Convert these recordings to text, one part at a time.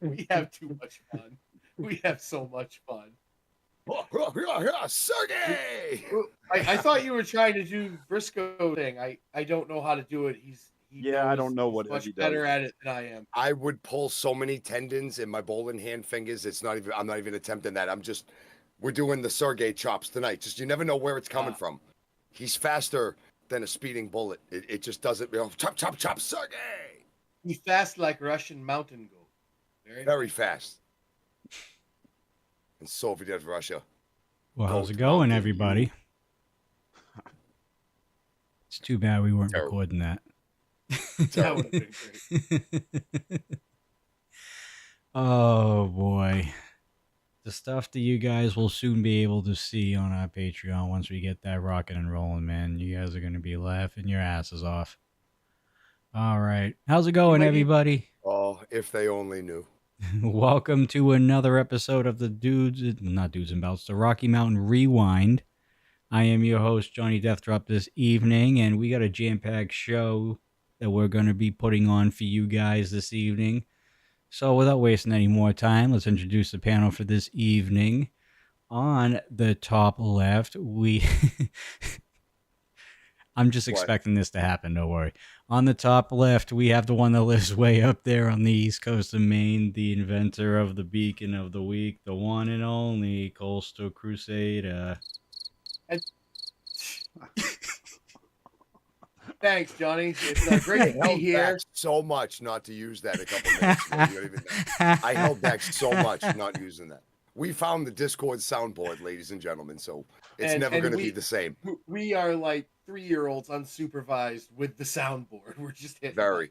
We have too much fun. We have so much fun. Sergey! I thought you were trying to do Briscoe thing. I don't know how to do it. He Yeah, I don't knows know he's what much Eddie does. better at it than I am. I would pull so many tendons in my bowling hand fingers. I'm not even attempting that. We're doing the Sergey chops tonight. Just you never know where it's coming from. He's faster than a speeding bullet. It just doesn't, chop, chop, chop, Sergey! He's fast like Russian mountain goat. Very fast. And Soviet Russia. Well, how's it going, everybody? It's too bad we weren't recording that. That would have been great. Oh, boy. The stuff that you guys will soon be able to see on our Patreon once we get that rocking and rolling, man. You guys are going to be laughing your asses off. All right. How's it going, everybody? Oh, if they only knew. Welcome to another episode of the not Dudes and Belts, the Rocky Mountain Rewind. I am your host, Johnny Deathdrop, this evening, and we got a jam-packed show that we're going to be putting on for you guys this evening. So without wasting any more time, let's introduce the panel for this evening. On the top left, I'm just expecting this to happen, don't worry. On the top left, we have the one that lives way up there on the east coast of Maine, the inventor of the beacon of the week, the one and only Coastal Crusader. Thanks, Johnny. It's great to be here. So much not to use that a couple minutes ago. You don't even know. I held back so much not using that. We found the Discord soundboard, ladies and gentlemen, so it's never going to be the same. We are like 3-year-olds unsupervised with the soundboard. We're just hitting very.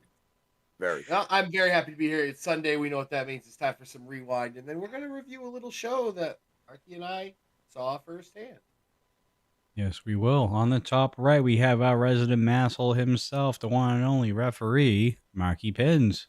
I'm very happy to be here. It's Sunday. We know what that means. It's time for some rewind, and then we're going to review a little show that Arky and I saw firsthand. Yes, we will. On the top right, we have our resident masshole himself, the one and only referee, Marky Pins.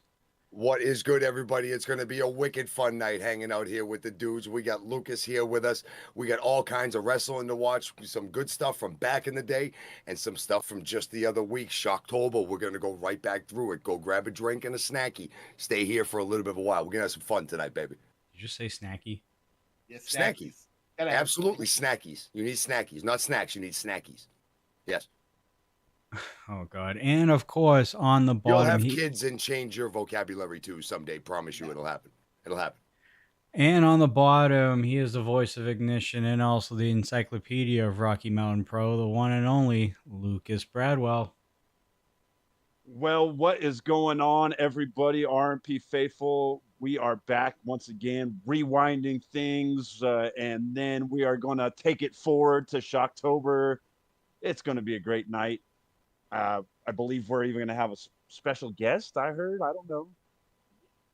What is good, everybody? It's going to be a wicked fun night hanging out here with the dudes. We got Lucas here with us. We got all kinds of wrestling to watch, some good stuff from back in the day, and some stuff from just the other week, Shocktober. We're going to go right back through it. Go grab a drink and a snacky. Stay here for a little bit of a while. We're going to have some fun tonight, baby. Did you say snacky? Yes, snackies. Absolutely snackies. You need snackies, not snacks. You need snackies. Yes. Oh, God. And, of course, on the bottom... You'll have kids and change your vocabulary, too, someday. Promise you it'll happen. It'll happen. And on the bottom, he is the voice of Ignition and also the encyclopedia of Rocky Mountain Pro, the one and only Lucas Bradwell. Well, what is going on, everybody? RMP faithful. We are back once again, rewinding things, and then we are going to take it forward to Shocktober. It's going to be a great night. I believe we're even going to have a special guest, I heard. I don't know.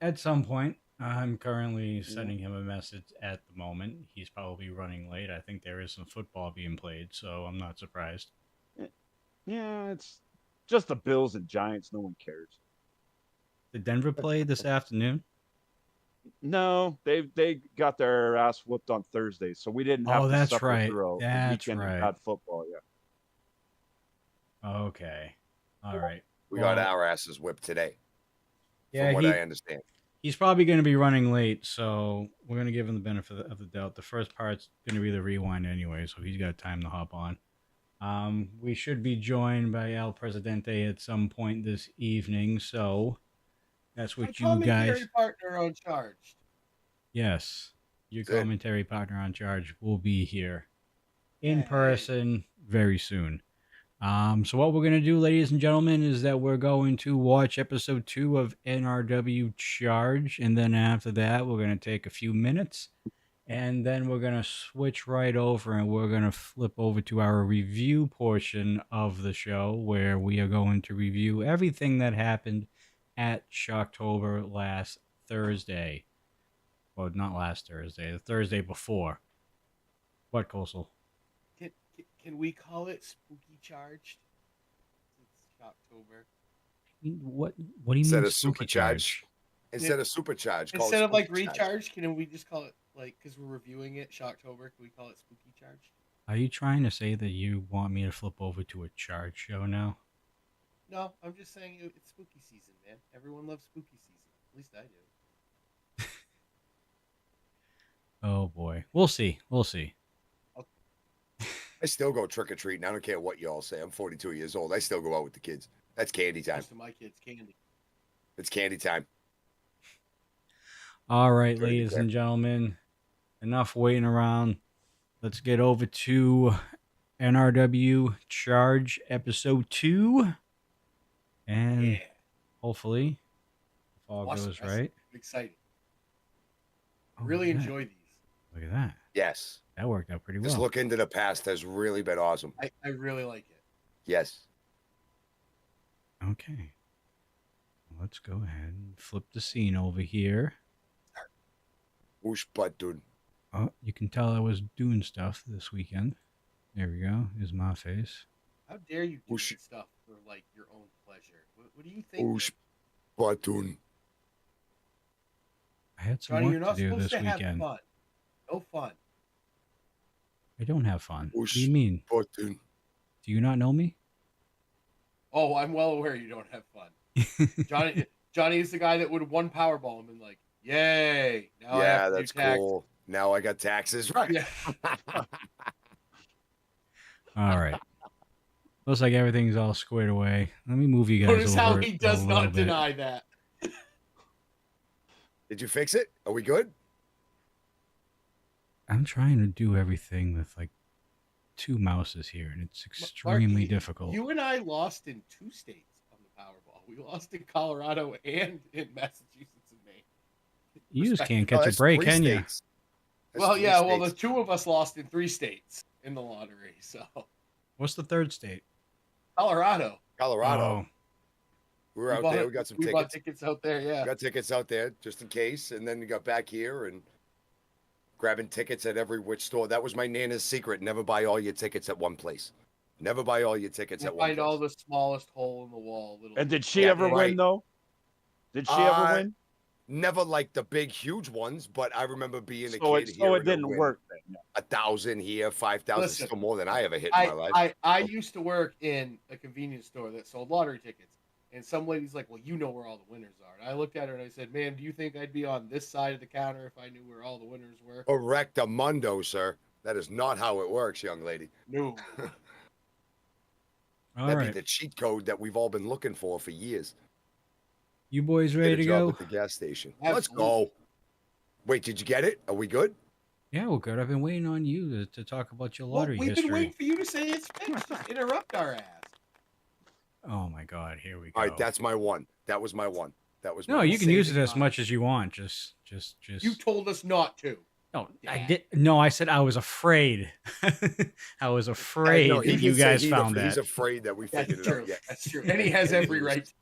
At some point. I'm currently sending him a message at the moment. He's probably running late. I think there is some football being played, so I'm not surprised. Yeah, it's just the Bills and Giants. No one cares. Did Denver play this afternoon? No, they got their ass whooped on Thursday, so we didn't have to suffer through a weekend of bad football. Yeah. Okay. All right. We got our asses whipped today. Yeah, from what I understand. He's probably going to be running late, so we're going to give him the benefit of the doubt. The first part's going to be the rewind anyway, so he's got time to hop on. We should be joined by El Presidente at some point this evening, so that's what you guys... Commentary partner on charge. Yes, your commentary partner on charge will be here in person very soon. So what we're going to do, ladies and gentlemen, is that we're going to watch episode 2 of NRW Charge, and then after that, we're going to take a few minutes, and then we're going to switch right over, and we're going to flip over to our review portion of the show, where we are going to review everything that happened at Shocktober last Thursday. Well, not last Thursday, the Thursday before. What, Coastal? Can we call it Spooky Charged? It's Shocktober. What do you mean? Instead of Supercharge? Instead of Supercharge. Instead of like Recharge, can we just call it, like, because we're reviewing it, Shocktober, can we call it Spooky Charged? Are you trying to say that you want me to flip over to a charge show now? No, I'm just saying it's spooky season, man. Everyone loves spooky season. At least I do. Oh boy, we'll see. We'll see. I still go trick or treating. I don't care what y'all say. I'm 42 years old. I still go out with the kids. That's candy time. Most of my kids candy. It's candy time. All right, Pretty ladies clear. and gentlemen, enough waiting around. Let's get over to NRW Charge Episode 2. And Yeah. hopefully, if all Watch the goes wrestling. right. I'm excited. I Oh, really look at that. enjoy these. Look at that. Yes. That worked out pretty This well. look into the past has really been awesome. I really like it. Yes. Okay. Let's go ahead and flip the scene over here. Whoosh butt, dude. Oh, you can tell I was doing stuff this weekend. There we go. Here's my face. How dare you do Whoosh. stuff for like your own pleasure? What do you think? Whoosh butt, dude. I had some Johnny, you're work not to do supposed this to have weekend. fun. No fun. I don't have fun. What Whoosh do you mean? butt, dude. Do you not know me? Oh, I'm well aware you don't have fun. Johnny is the guy that would one Powerball him and like, yay! Now I Yeah, have to that's do taxes. cool. Now I got taxes. Right. Yeah. All right. Looks like everything's all squared away. Let me move you guys Notice over how it he a does little not bit. deny that. Did you fix it? Are we good? I'm trying to do everything with like 2 mouses here, and it's extremely Marky, difficult. You and I lost in 2 states on the Powerball. We lost in Colorado and in Massachusetts and Maine. You just can't Oh, catch a that's break, 3 can you? states. That's Well, 3 yeah, well, the states. 2 of us lost in 3 states in the lottery. So What's the third state? Colorado. Colorado. Oh, We were out there. We got some We bought tickets. tickets out there. Yeah. We got tickets out there just in case. And then we got back here and grabbing tickets at every which store. That was my Nana's secret. Never buy all your tickets at one place. Never buy all your tickets We'll at one find place. all the smallest hole in the wall. Little. And did she Yeah, ever right. win though? Did she ever win? Never like the big, huge ones, but I remember being a So kid it, here. so it didn't work then. Yeah. 1,000 here, 5,000. Listen, Still more than I ever hit in my life. I used to work in a convenience store that sold lottery tickets. And some lady's like, well, you know where all the winners are. And I looked at her and I said, ma'am, do you think I'd be on this side of the counter if I knew where all the winners were? Correctamundo, sir. That is not how it works, young lady. No. all That'd right. be the cheat code that we've all been looking for years. You boys ready Get to a job go? at the gas station. Absolutely. Let's go. Wait, did you get it? Are we good? Yeah, well, good. I've been waiting on you to talk about your Well, lottery we've history. been waiting for you to say it's fixed. Just interrupt our ass. Oh my God, here we go. All right, that's my one. That was my one. That was my No, one. you can use it Saving as time. much as you want. Just. You told us not to. No, I Yeah. did. No, I said I was afraid. I was afraid No, he that you did say guys he's found He's that. afraid that we That's figured it true. out. Yeah. That's true. And he has every right to.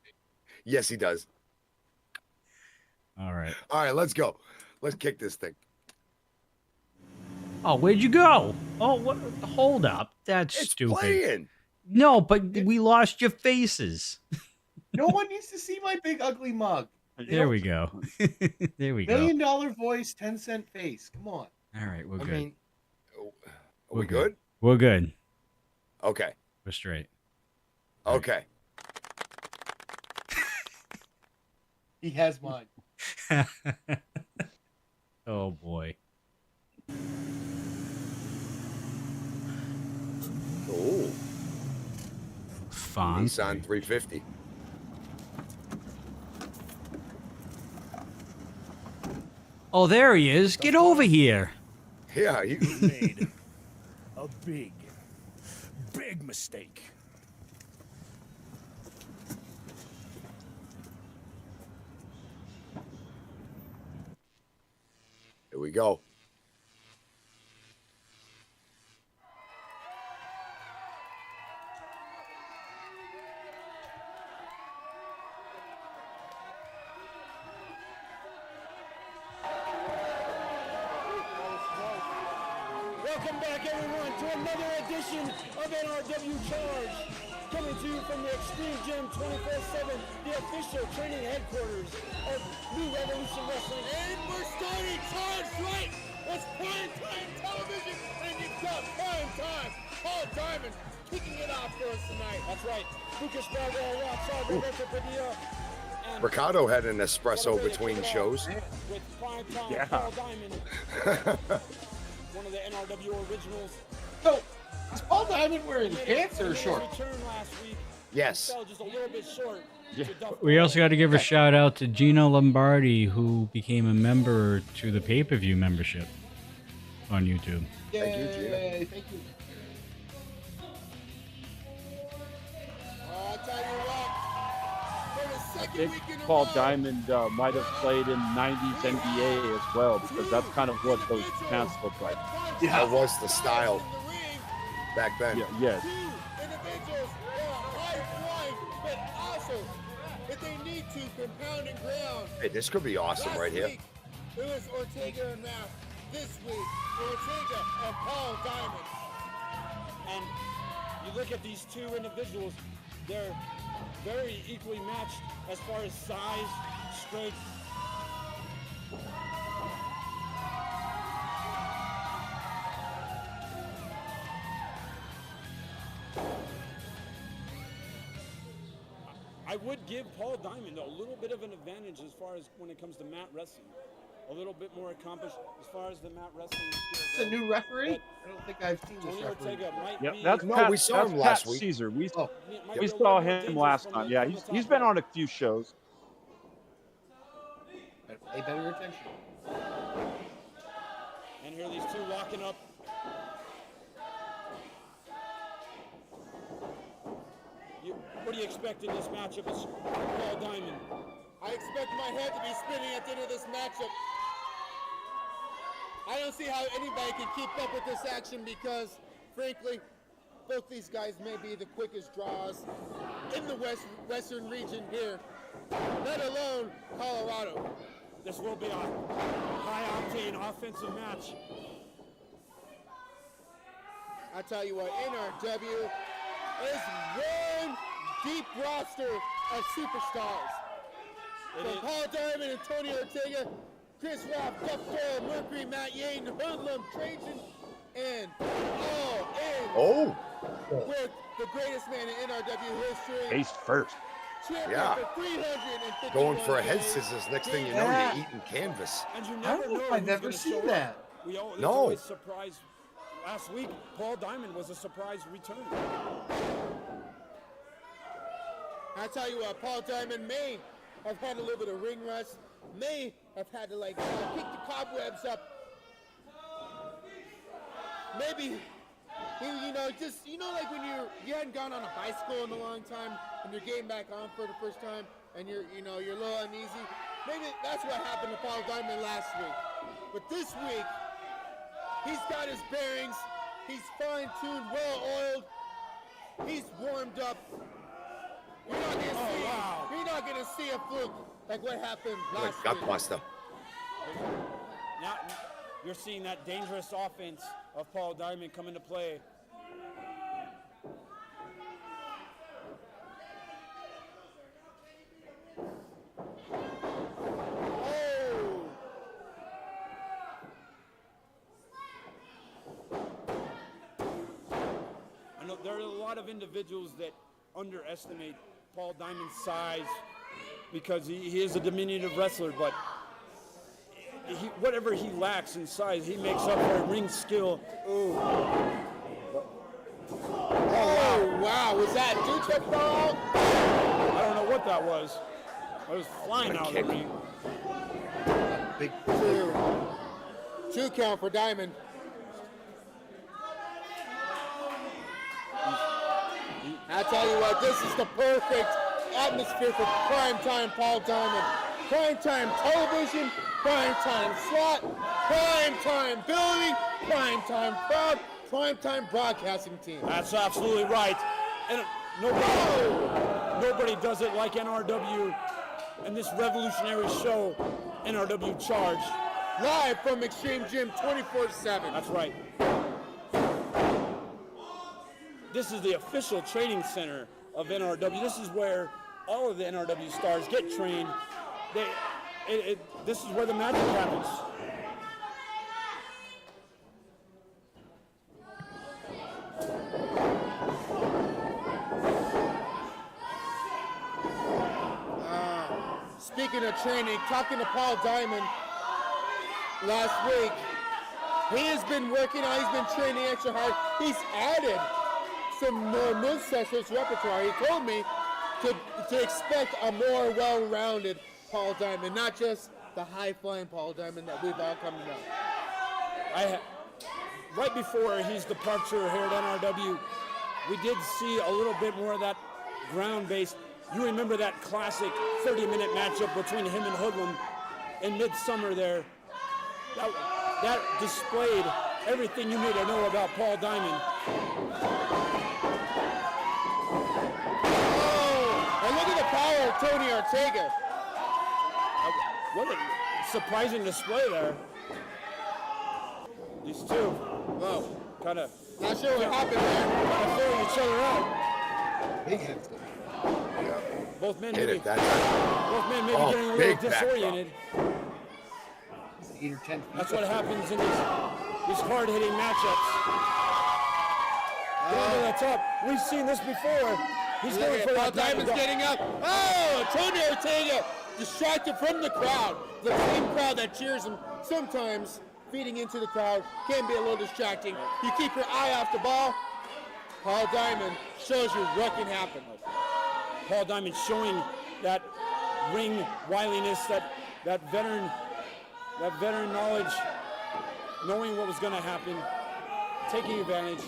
Yes, he does. All right. All right, let's go. Let's kick this thing. Oh, where'd you go? Oh, what? Hold up. That's It's stupid. playing. No, but we lost your faces. No one needs to see my big ugly mug. There we go. There we go. $1 million voice, 10-cent face. Come on. All right, we're I good. mean, are We're we good? We're good. Okay. We're straight. Okay. He has mine. Oh boy. Oh, Fun. Nissan 350. Oh, there he is. Get over here. Yeah, You made a big mistake. here we go. Welcome back, everyone, to another edition of NRW Charge. Coming to you from the Extreme Gym 24/7, the official training headquarters of New Revolution Wrestling. And we're starting Charge right! That's prime time television, and you've got prime time. Paul Diamond kicking it off for us tonight. That's right. Lucas Bravo, Rockstar, Roberto Padilla, Ricardo had an espresso between shows. With primetime Yeah. Paul Diamond, one of the NRW originals. So, is Paul Diamond wearing Made pants a or shorts? return last week. Yes. Fell just a little bit short. Yeah. to Duff We also Gordon. got to give a shout out to Gino Lombardi, who became a member to the pay-per-view membership on YouTube. Yay, thank you. I'll tell you what. For the I second think week in a Paul row, Diamond might have played in 90s NBA as well, because that's kind of what those pants look like. That was the style back then. Yeah, yes. Two individuals are high flying, but also, if they need to, can pound and ground. Hey, this could be awesome right here. Week, it was Ortega and Math. This week, Ortega and Paul Diamond. And you look at these two individuals, they're very equally matched as far as size, strength. I would give Paul Diamond a little bit of an advantage as far as when it comes to mat wrestling. A little bit more accomplished as far as the mat wrestling skills. It's a new referee? I don't think I've seen this Tony referee. Ortega might Yep, be. that's No, Pat, we saw that's him last Pat week. Caesar. We Oh, might we be a saw little more him dangerous last from time. the- Yeah, from the top he's been rope. on a few shows. gotta pay better attention. And here these two locking up. What do you expect in this matchup? It's Paul Diamond. I expect my head to be spinning at the end of this matchup. I don't see how anybody can keep up with this action because, frankly, both these guys may be the quickest draws in the western region here, let alone Colorado. This will be a high-octane offensive match. I tell you what, NRW is one deep roster of superstars. From Paul Diamond and Tony Ortega, Chris Rock, Duff Doyle, Mercury, Matt Yane, Hoodlum, Trajan, and all in Oh, with the greatest man in NRW history. Face first. Champion Yeah. for 351 going for a head days. scissors. Next thing you know, Yeah. you're eating canvas. And you I never don't know if know I've who's ever gonna seen show that. up. There's No. always surprise. Last week, Paul Diamond was a surprise return. I tell you what, Paul Diamond may have had a little bit of ring rust, may have had to like kick the cobwebs up. Maybe he, like when you hadn't gone on a bicycle in a long time and you're getting back on for the first time and you're a little uneasy. Maybe that's what happened to Paul Diamond last week. But this week, he's got his bearings. He's fine-tuned, well-oiled. He's warmed up. You're not gonna see a fluke like what happened Like last week. Gutbuster. Now you're seeing that dangerous offense of Paul Diamond come into play. Oh! I know there are a lot of individuals that underestimate Paul Diamond's size because he is a diminutive wrestler, but whatever he lacks in size, he makes up for in ring skill. Oh, wow. Was that two-check ball? I don't know what that was. It was flying out of the ring. Big Two count for Diamond. I tell you what, this is the perfect atmosphere for primetime Paul Diamond. Primetime television, primetime slot, primetime building, primetime crowd, primetime broadcasting team. That's absolutely right. And nobody does it like NRW and this revolutionary show, NRW Charge. Live from Extreme Gym 24/7. That's right. This is the official training center of NRW. This is where all of the NRW stars get trained. This is where the magic happens. speaking of training, talking to Paul Diamond last week, he has been working on, he's been training extra hard. He's added some more movesets to his repertoire. He told me to expect a more well-rounded Paul Diamond, not just the high-flying Paul Diamond that we've all come to know. Right before his departure here at NRW, we did see a little bit more of that ground-based. You remember that classic 30-minute matchup between him and Hoodlum in midsummer there. That displayed everything you need to know about Paul Diamond. Oh, and look at the power of Tony Ortega. What a surprising display there. These two, wow, kind of Not sure what happened there. kind of throwing each other out. Big hits. Both men Hit maybe, it that time. both men maybe Oh, getting a little big back disoriented. He's 8 or 10 feet. That's what happens in these hard-hitting matchups. Down to the top. We've seen this before. He's Look going at for Paul that back Diamond's go- getting up. Oh, Tony Ortega distracted from the crowd. The same crowd that cheers him. Sometimes feeding into the crowd can be a little distracting. You keep your eye off the ball. Paul Diamond shows you what can happen. Paul Diamond showing that ring wiliness, that veteran knowledge, knowing what was going to happen, taking advantage.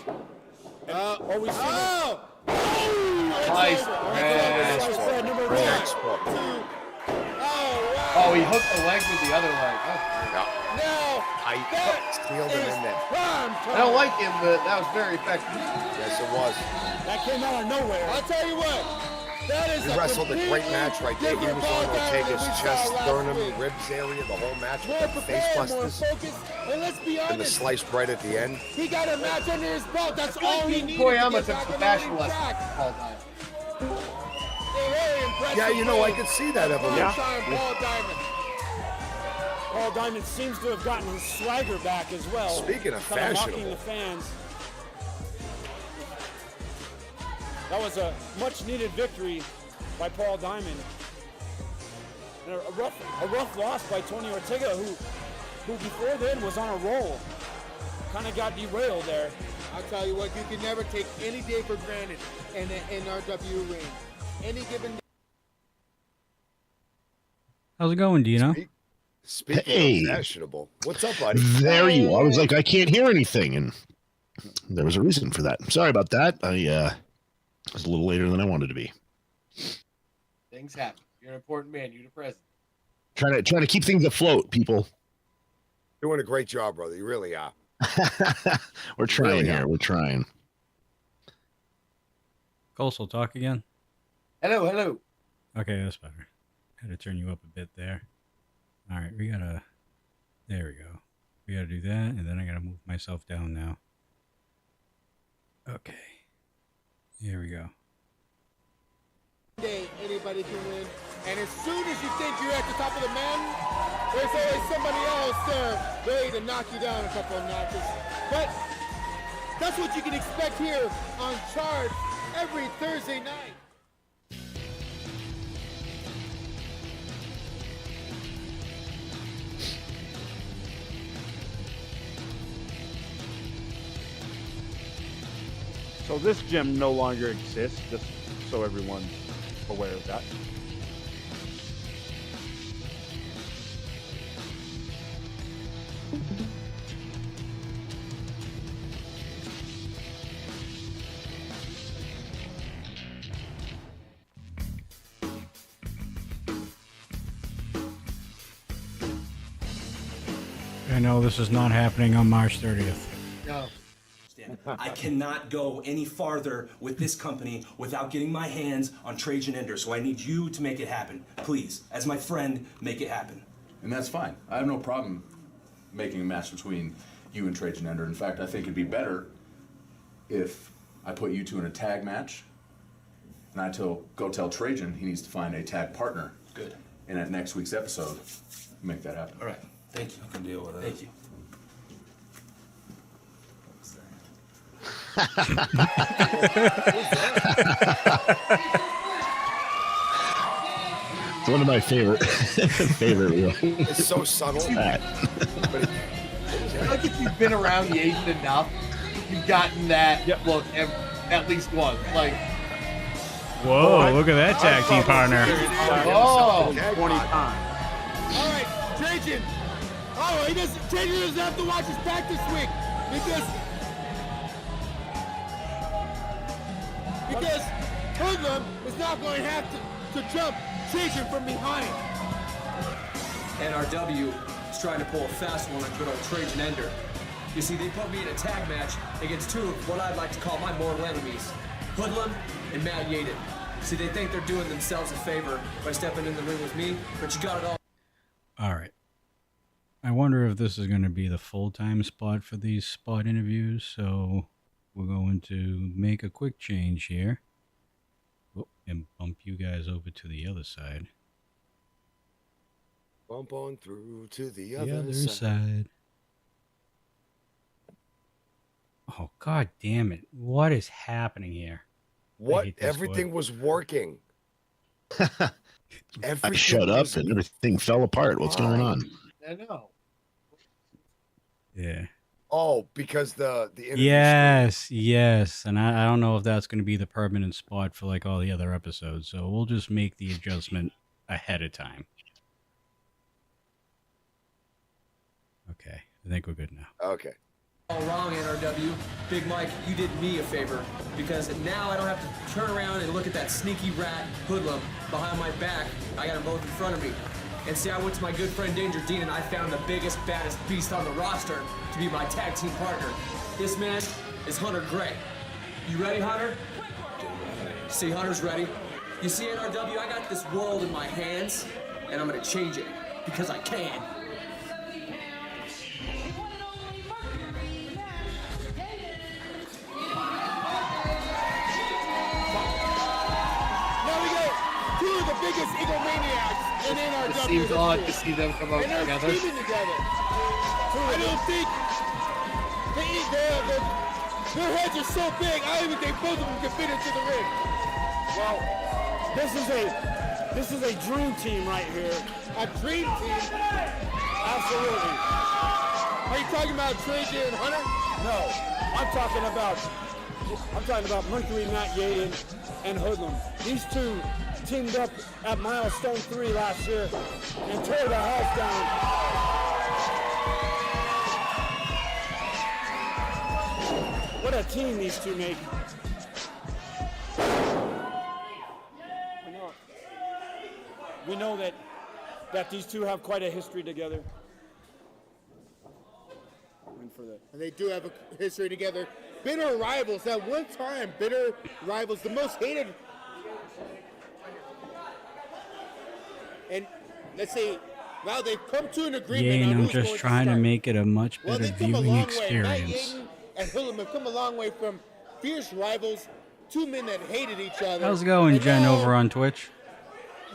And always seeing Oh! Nice. Slice bread number one. Next one. Oh, wow. Oh, he hooked the leg with the other leg. Yeah. Now, I that sealed him is in there. prime I time. don't like him, but that was very effective. Yes, it was. That came out of nowhere. I'll tell you what. That is He wrestled a great match right there. He was on Ortega's chest, sternum, ribs area, the whole match More with the face prepared, more busters focused, and let's be and the honest. sliced bread at the end. He got a match under his belt. That's all he needed. Koyama to took get some back fashion on the winning lessons track. from Paul Diamond. A very impressive Yeah, you know, I win could see that for evolution. prime-time Paul Diamond. Paul Diamond seems to have gotten his swagger back as well. Speaking of Kinda mocking fashionable. the fans. That was a much-needed victory by Paul Diamond. And a rough loss by Tony Ortega, who before then was on a roll. Kind of got derailed there. I'll tell you what, you can never take any day for granted in an NRW ring. Any given day. How's it going, Dino? Speaking Hey. of fashionable, what's up, buddy? There you are. I was like, I can't hear anything, and there was a reason for that. Sorry about that. I was a little later than I wanted to be. Things happen. You're an important man. You're the president. Trying to keep things afloat, people. Doing a great job, brother. You really are. We're trying Really here. are. We're trying. Coastal, talk again. Hello, hello. Okay, that's better. Had to turn you up a bit there. All right, we gotta. There we go. We gotta do that, and then I gotta move myself down now. Okay. Here we go. Day anybody can win, and as soon as you think you're at the top of the mountain, there's always somebody else there ready to knock you down a couple of notches. But that's what you can expect here on Charge every Thursday night. So this gym no longer exists, just so everyone's aware of that. I know this is not happening on March 30th. No. I cannot go any farther with this company without getting my hands on Trajan Ender, so I need you to make it happen. Please, as my friend, make it happen. And that's fine. I have no problem making a match between you and Trajan Ender. In fact, I think it'd be better if I put you two in a tag match, and I go tell Trajan he needs to find a tag partner. Good. And at next week's episode, make that happen. All right. Thank you. I can deal with it. Thank you. So one of my favorite real. It's so subtle. That. But Like if you've been around the Asian enough, you've gotten that look at least once. Like, Whoa, look at that tag team partner. oh, 20 times. All right, Trajan. Oh, Trajan doesn't have to watch his back this week because Hoodlum is not going to have to jump Trajan from behind. NRW is trying to pull a fast one on good old Trajan Ender. You see, they put me in a tag match against two of what I'd like to call my mortal enemies, Hoodlum and Matt Yaden. See, they think they're doing themselves a favor by stepping in the ring with me, but you got it all. All right. I wonder if this is going to be the full-time spot for these spot interviews, so we're going to make a quick change here. Oh, and bump you guys over to the other side. bump on through to the The other other side. side. Oh, god damn it. What is happening here? What? hate this Everything word. was working. I Everything shut up was and everything fell apart. What's going on? I know. Yeah. Oh, because the interview Yes. And I don't know if that's going to be the permanent spot for like all the other episodes. So we'll just make the adjustment ahead of time. Okay. I think we're good now. Okay. All wrong, NRW. Big Mike, you did me a favor, because now I don't have to turn around and look at that sneaky rat Hoodlum behind my back. I got them both in front of me. And see, I went to my good friend Danger Dean and I found the biggest, baddest beast on the roster to be my tag team partner. This man is Hunter Gray. You ready, Hunter? See, Hunter's ready. You see, NRW, I got this world in my hands, and I'm gonna change it, because I can. Two of the biggest egomaniacs in NRW. It seems odd to see them come out and they're together. teaming together. I don't think their heads are so big. I don't even think both of them can fit into the ring. Well, this is a dream team right here. A dream team. Absolutely. Are you talking about Trajan and Hunter? No, I'm talking about Mercury, Matt Yaden, and Hoodlum. These two teamed up at Milestone 3 last year and tore the house down. What a team these two make. We know that these two have quite a history together. And they do have a history together. Bitter rivals. At one time, bitter rivals. The most hated. And let's say, wow, they've come to an agreement. Yeah, and on I'm who's just going trying to start. make it a much Well, better they've come a viewing long way. Matt experience. Yaden and Hoodlum have come a long way from fierce rivals, two men that hated each other. How's it going, And Jen, now over on Twitch?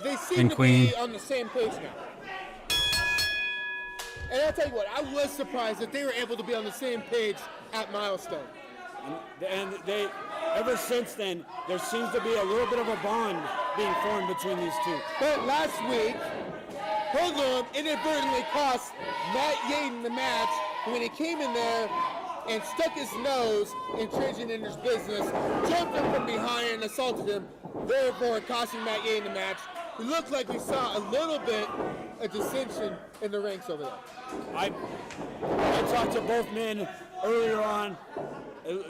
They seem and to Queen? be on the same page now. And I'll tell you what, I was surprised that they were able to be on the same page at Milestone. And they, ever since then, there seems to be a little bit of a bond being formed between these two. But last week, Hoodlum inadvertently cost Matt Yaden the match when he came in there and stuck his nose in Trajan Ender's business, jumped him from behind and assaulted him, therefore costing Matt Yaden the match. It looked like we saw a little bit of dissension in the ranks over there. I talked to both men earlier on.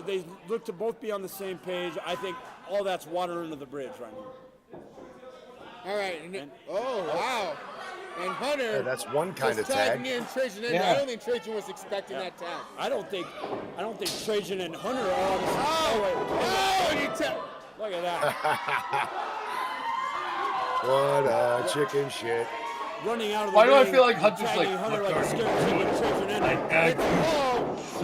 They look to both be on the same page. I think all that's water under the bridge right now. All right. Oh, wow. And Hunter Yeah, that's one kind was of tag. tagging in Trajan Ender. Yeah. I don't think Trajan was expecting that tag. I don't think Trajan and Hunter are on the same. Oh, and he Look at that. What a chicken shit. Running out of the Why do I ring feel like and Hunter's tagging like, Hunter look, like a scared chicken with Trajan Ender.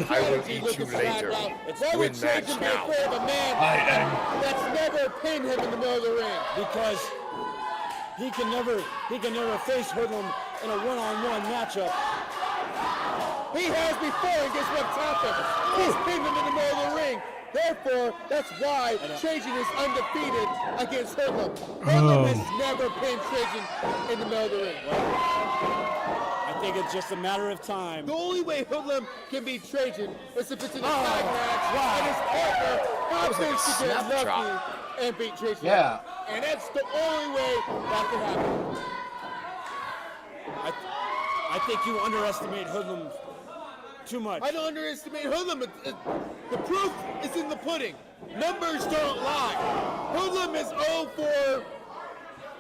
I will eat you later. Why would Win match Trajan be now. afraid of a man that's never pinned him in the middle of the ring? Because he can never face Hoodlum in a one-on-one matchup. He has before, and guess what's happened? He's pinned him in the middle of the ring. therefore, that's why Trajan is undefeated against Hoodlum. Hoodlum has never pinned Trajan in the middle of the ring. I think it's just a matter of time. The only way Hoodlum can beat Trajan is if it's in a tag match and his partner happens to get lucky and beat Trajan. Yeah. And that's the only way that can happen. I think you underestimate Hoodlum too much. I don't underestimate Hoodlum. The proof is in the pudding. Numbers don't lie. Hoodlum is 0 for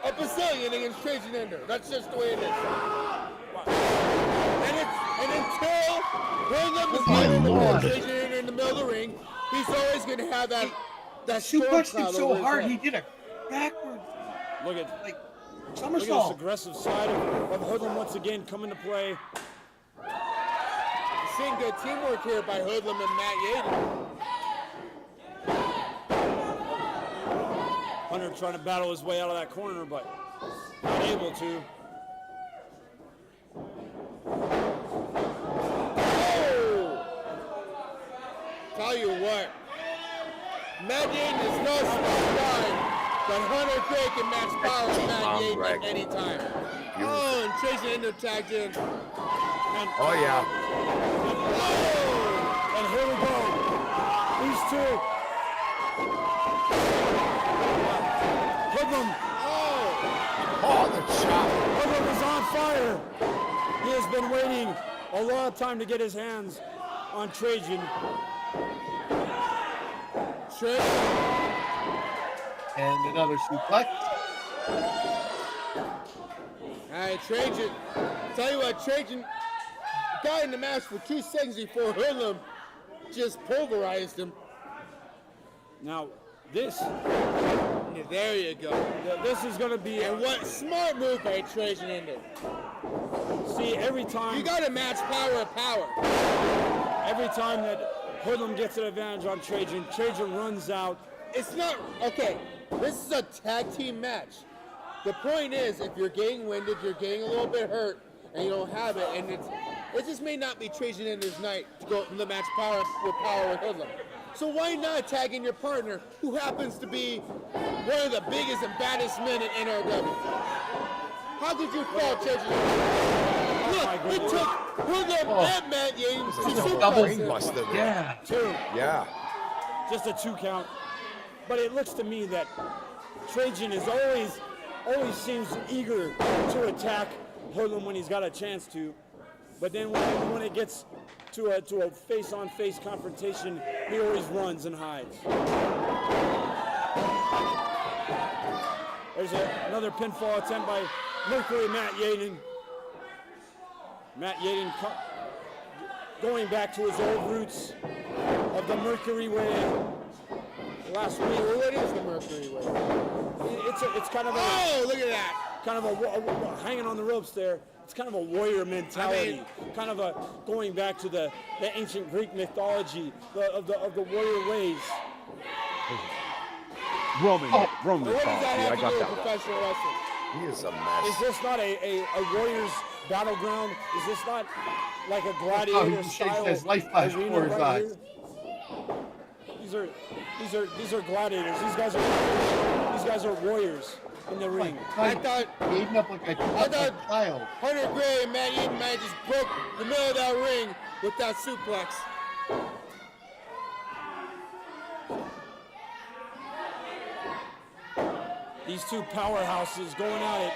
a bazillion against Trajan Ender. That's just the way it is. And until Hoodlum is able to put Trajan Ender in the middle of the ring, he's always going to have that suplexed him so hard he did a backwards. Look at somersault. this aggressive side of Hoodlum once again come into play. Seeing good teamwork here by Hoodlum and Matt Yaden. Hunter trying to battle his way out of that corner, but not able to. Oh! Tell you what, Matt Yaden is no small guy, but Hunter Gray can match power with Matt Yaden at any time. Oh, and Trajan Ender tagged in. Oh, yeah. Oh, and here we go. These two. Hoodlum. Oh, the chop. Hoodlum is on fire. He has been waiting a long time to get his hands on Trajan. And another suplex. All right, Trajan. Tell you what, Trajan got in the match for 2 seconds before Hoodlum just pulverized him. Now, this. Yeah, there you go. This is going to be. And what smart move by Trajan Ender. See, every time. You got to match power with power. Every time that Hoodlum gets an advantage on Trajan, Trajan runs out. It's not. Okay, this is a tag team match. The point is, if you're getting winded, you're getting a little bit hurt, and you don't have it, and it just may not be Trajan Ender's night to go in the match power with Hoodlum. So why not tag in your partner, who happens to be one of the biggest and baddest men in NRW? How could you fall, Trajan Ender? Look, it took Hoodlum and Matt Yaden to Double suplex him. buster. Yeah. 2. Yeah. Just a 2 count. But it looks to me that Trajan is always seems eager to attack Hoodlum when he's got a chance to. But then when it gets to a face-on-face confrontation, he always runs and hides. There's another pinfall attempt by Mercury Matt Yaden. Matt Yaden going back to his old roots of the Mercury way. Last week, What is the Mercury way? it's kind of a look at that! kind of a hanging on the ropes there. It's kind of a warrior mentality, kind of a going back to the ancient Greek mythology of the warrior ways. Roman What does that mythology. I have to got do with that one. professional wrestling? He is a Is mess. this not a warrior's battleground? Is this not like a Oh, gladiator he shakes style his life flash arena before his right eyes. here? These are gladiators. These guys are warriors in the ring. I thought Yaden up like a child. Hunter Gray and Matt Yaden might have just broke the middle of that ring with that suplex. These two powerhouses going at it.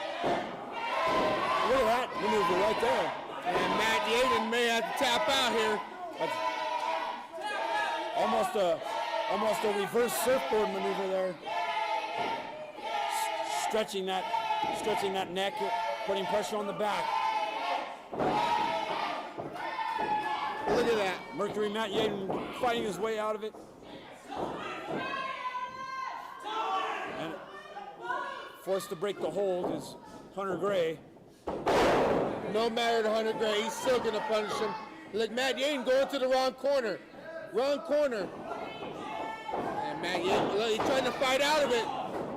Look at that maneuver right there. And Matt Yaden may have to tap out here. That's almost a reverse surfboard maneuver there. Stretching that neck, putting pressure on the back. Look at that. Mercury Matt Yaden fighting his way out of it. And forced to break the hold is Hunter Gray. No matter to Hunter Gray, he's still gonna punish him. Look, Matt Yaden going to the wrong corner. Wrong corner. And Matt Yaden, look, he's trying to fight out of it.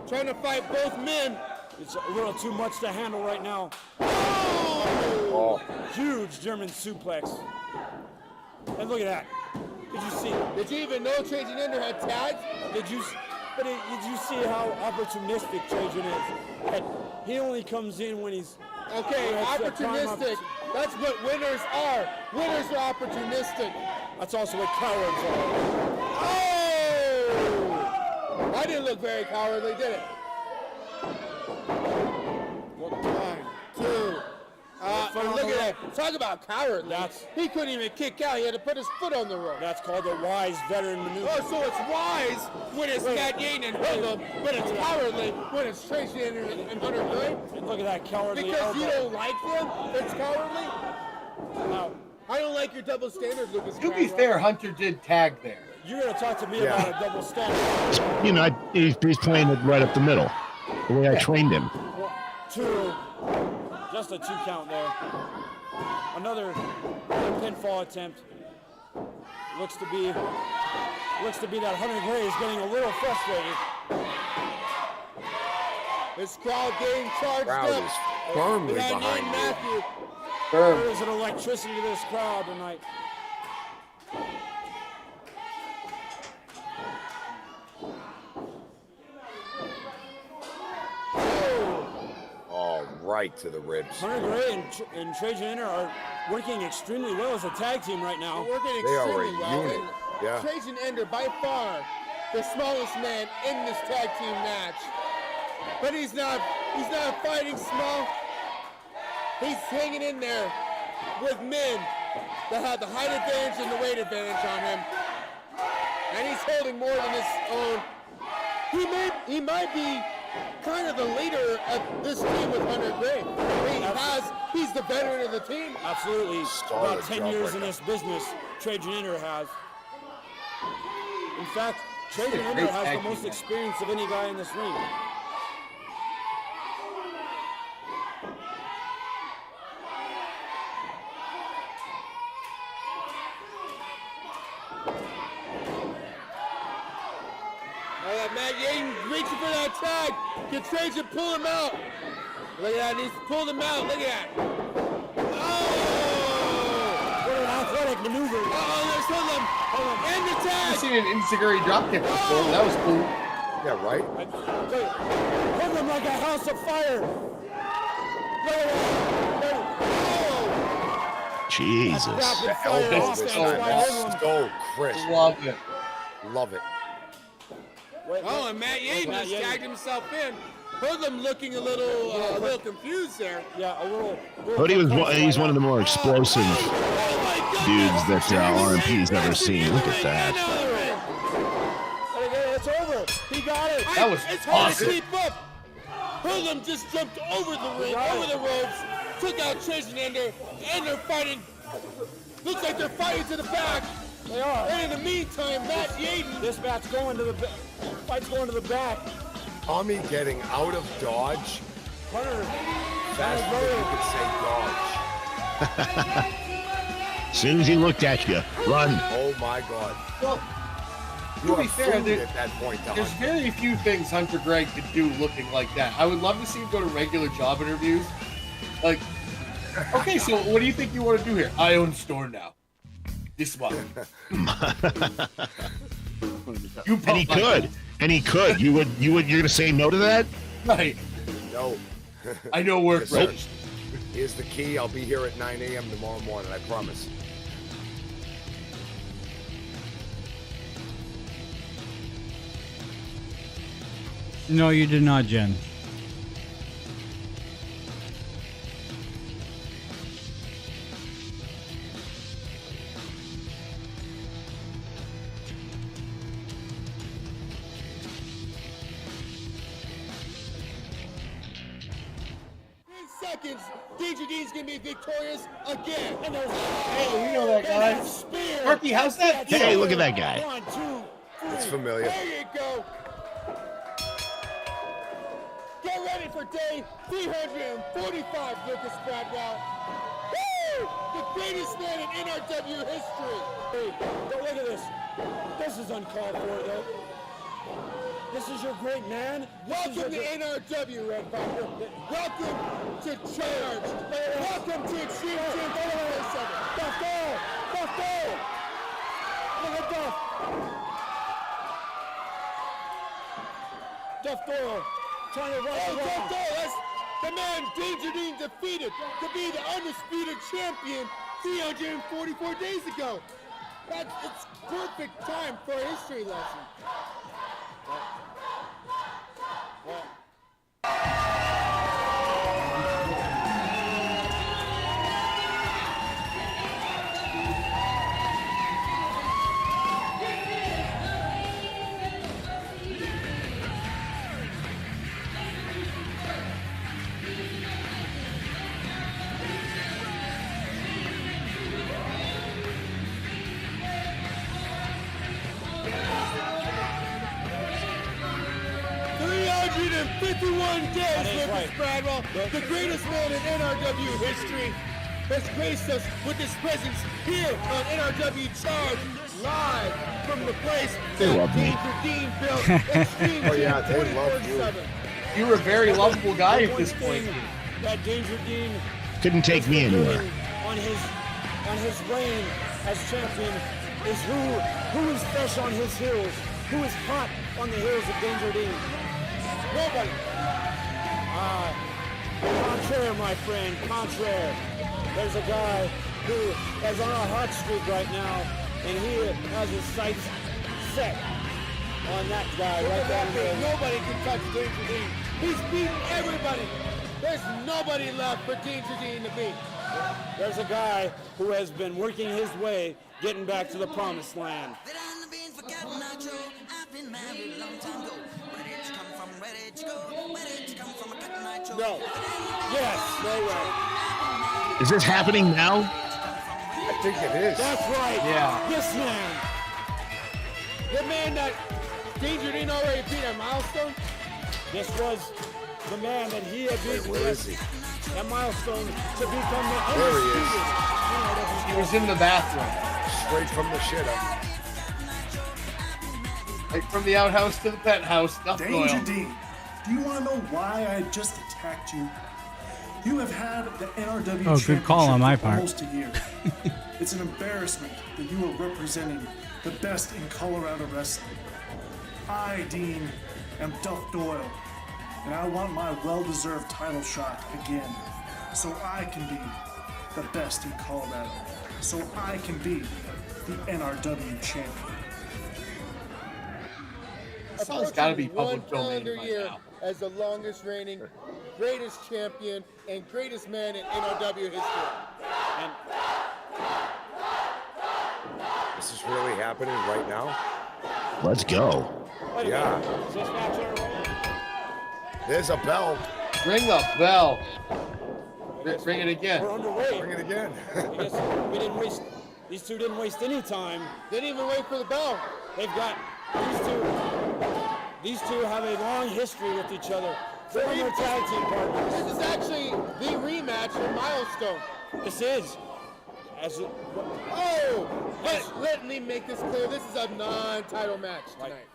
Trying to fight both men. It's a little too much to handle right now. Oh! Huge German suplex. And look at that. Did you see? Did you even know Trajan Ender had tags? Did you see how opportunistic Trajan is? That he only comes in when he's Okay, That's the prime opportunistic. That's what winners are. Winners are opportunistic. That's also what cowards are. Oh! I didn't look very cowardly, did it? One, two. And look at that. Talk about cowardly. He couldn't even kick out. He had to put his foot on the rope. That's called a wise veteran maneuver. Oh, so it's wise when it's Matt Yaten and Hoodlum, but it's cowardly when it's Tracy and Hunter Gray? And look at that cowardly Because elbow. you don't like them, it's cowardly? Now, I don't like your double standards, Lucas. To be fair, Hunter did tag there. you're going to talk to me about a double standard. You know, he's playing it right up the middle, the way I trained him. 2. Just a 2 count there. Another pinfall attempt. Looks to be that Hunter Gray is getting a little frustrated. This crowd getting charged Crowd up. is firmly That behind name, you. Matthew. There is an electricity to this crowd tonight. Oh, right to the ribs. Hunter Gray and Trajan Ender are working extremely well as a tag team right now. Working They are extremely a well. unit. Yeah. Trajan Ender, by far, the smallest man in this tag team match. But he's not fighting small. He's hanging in there with men that have the height advantage and the weight advantage on him. And he's holding more than his own. He might be kind of the leader of this team with Hunter Gray. He's the veteran of the team. Absolutely. Solid About 10 job years right in there. this business, Trajan Ender has. In fact, Trajan Great Ender has tag the team most match. experience of any guy in this ring. Matt Yaten reaching for that tag. Can Trajan pull him out? Look at that. He's pulled him out. Look at that. Oh! What an athletic maneuver. Oh, there's Hoodlum. And the I've tag. seen an Insiguri dropkick before. That was cool. Yeah, right? Hit them like a house of fire. Look at that. Jesus. Rapid fire Elbow offense this by time. Hoodlum. So crisp. Love it. Love it. Oh, and Matt Yaten Matt just Yaten. tagged himself in. Hoodlum looking a little confused there. Yeah, a little. But he's one of the more explosive Oh my dudes goodness. that RMP's ever seen. Look at that. It's over. He got it. That was It's hard awesome. to keep up. Hoodlum just jumped over the ring, over the ropes, took out Trajan Ender, and they're fighting. Looks like they're fighting to the back. They are. And in the meantime, Matt Yaten. This match going to the fight's going to the back. Tommy getting out of dodge. Hunter. Faster than you could say dodge. As soon as he looked at you, run. Oh my God. Well, You to are be fair, food there- at that point, Tom. there's very few things Hunter Gray could do looking like that. I would love to see him go to regular job interviews. Like, okay, so what do you think you want to do here? I own a store now. This one. You And he could. And he could. You're gonna say no to that? Right. No. I know work Yes, sir. right. Here's the key. I'll be here at 9 a.m. tomorrow morning. I promise. No, you did not, Jen. Seconds, DJ D's gonna be victorious again. And there's Hey, we know that guy. spear. Marky, how's that? Hey, look at that guy. 1, 2, 3. It's familiar. There you go. Get ready for day 345, Lucas Bradwell. Woo! The greatest man in NRW history. Hey, look at this. This is uncalled for, though. This is your great man. Welcome to NRW, Red Viper. Welcome to Charge. Welcome to Extreme Gym 24/7. Let's go! Let's go! Look at Duff. Duff Doyle trying to rush Duff Doyle, that's the man Danger Dean defeated to be the undisputed champion 344 days ago. It's perfect time for a history lesson. Lucas Bradwell, the greatest man in NRW history, has graced us with his presence here on NRW Charge, live from the place that Danger Dean built. Extreme Oh yeah, they love you. You're a very lovable guy at this point. That Danger Dean Couldn't take me anywhere. on his reign as champion is who is fresh on his heels, who is hot on the heels of Danger Dean. Nobody. Contraire, my friend, contraire. There's a guy who is on a hot streak right now, and he has his sights set on that guy right there. Nobody can touch Danger Dean. He's beaten everybody. There's nobody left for Danger Dean to beat. There's a guy who has been working his way, getting back to the promised land. No. Yes. No way. Is this happening now? I think it is. That's right. Yeah. This man. The man that Danger Dean already beat at Milestone. This was the man that he had beaten Where is he? at Milestone to become the There he is. He was in the bathroom. Straight from the shitter. Right from the outhouse to the penthouse. Danger Doyle. Dean, do you want to know why I just attacked you? You have had the NRW Oh, good call on my championship for part. almost a year. It's an embarrassment that you are representing the best in Colorado wrestling. I, Dean, am Duff Doyle, and I want my well-deserved title shot again, so I can be the best in Colorado, so I can be the NRW champion. That song's got to be One public domain calendar by year now. as the longest reigning, greatest champion, and greatest man in NRW history. And This is really happening right now. Let's go. wait a Yeah. minute. Is this match already? There's a bell. Ring the bell. Ring it again. We're underway. Bring it again. I guess we didn't waste. These two didn't waste any time. They didn't even wait for the bell. They've got these two. These two have a long history with each other. Former tag team partners. This is actually the rematch from Milestone. This is. Oh, let me make this clear. This is a non-title match tonight.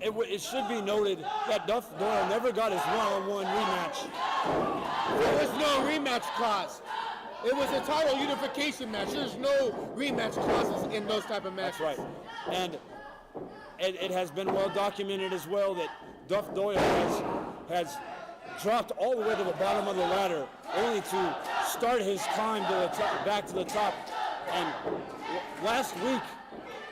It should be noted that Duff Doyle never got his one-on-one rematch. There was no rematch clause. It was a title unification match. There's no rematch clauses in those type of matches. That's right. And it has been well documented as well that Duff Doyle has dropped all the way to the bottom of the ladder, only to start his climb to the top, back to the top. And last week,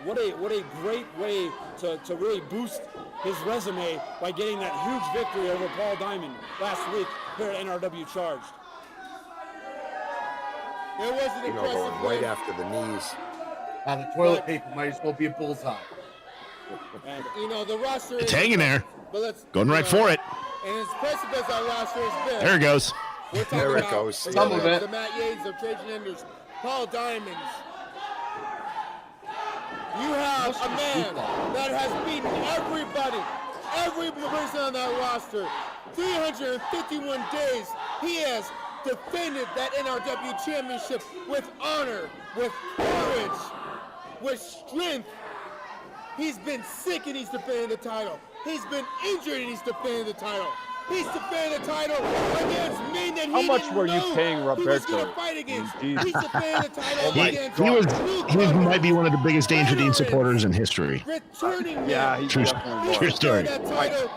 what a great way to really boost his resume by getting that huge victory over Paul Diamond last week here at NRW Charged. It was an You know, impressive going right win. after the knees. The toilet paper might as well be a bullseye. And You know, the roster It's is hanging there. But let's Going right for it. And as impressive as our roster has been, There it goes. we're talking There it about goes. Some of it. the Matt Yates of Trajan Enders, Paul Diamonds. You have a man that has beaten everybody, every person on that roster. 351 days he has defended that NRW championship with honor, with courage, with strength. He's been sick and he's defending the title. He's been injured and he's defending the title. He's defending the title against men that How he much didn't were you know paying he was Roberto? going to fight against. Indeed. He's defending the title my against He might be one of the biggest Danger Dean supporters in history. returning Yeah, men. he's True- definitely He's True was. story. defending that title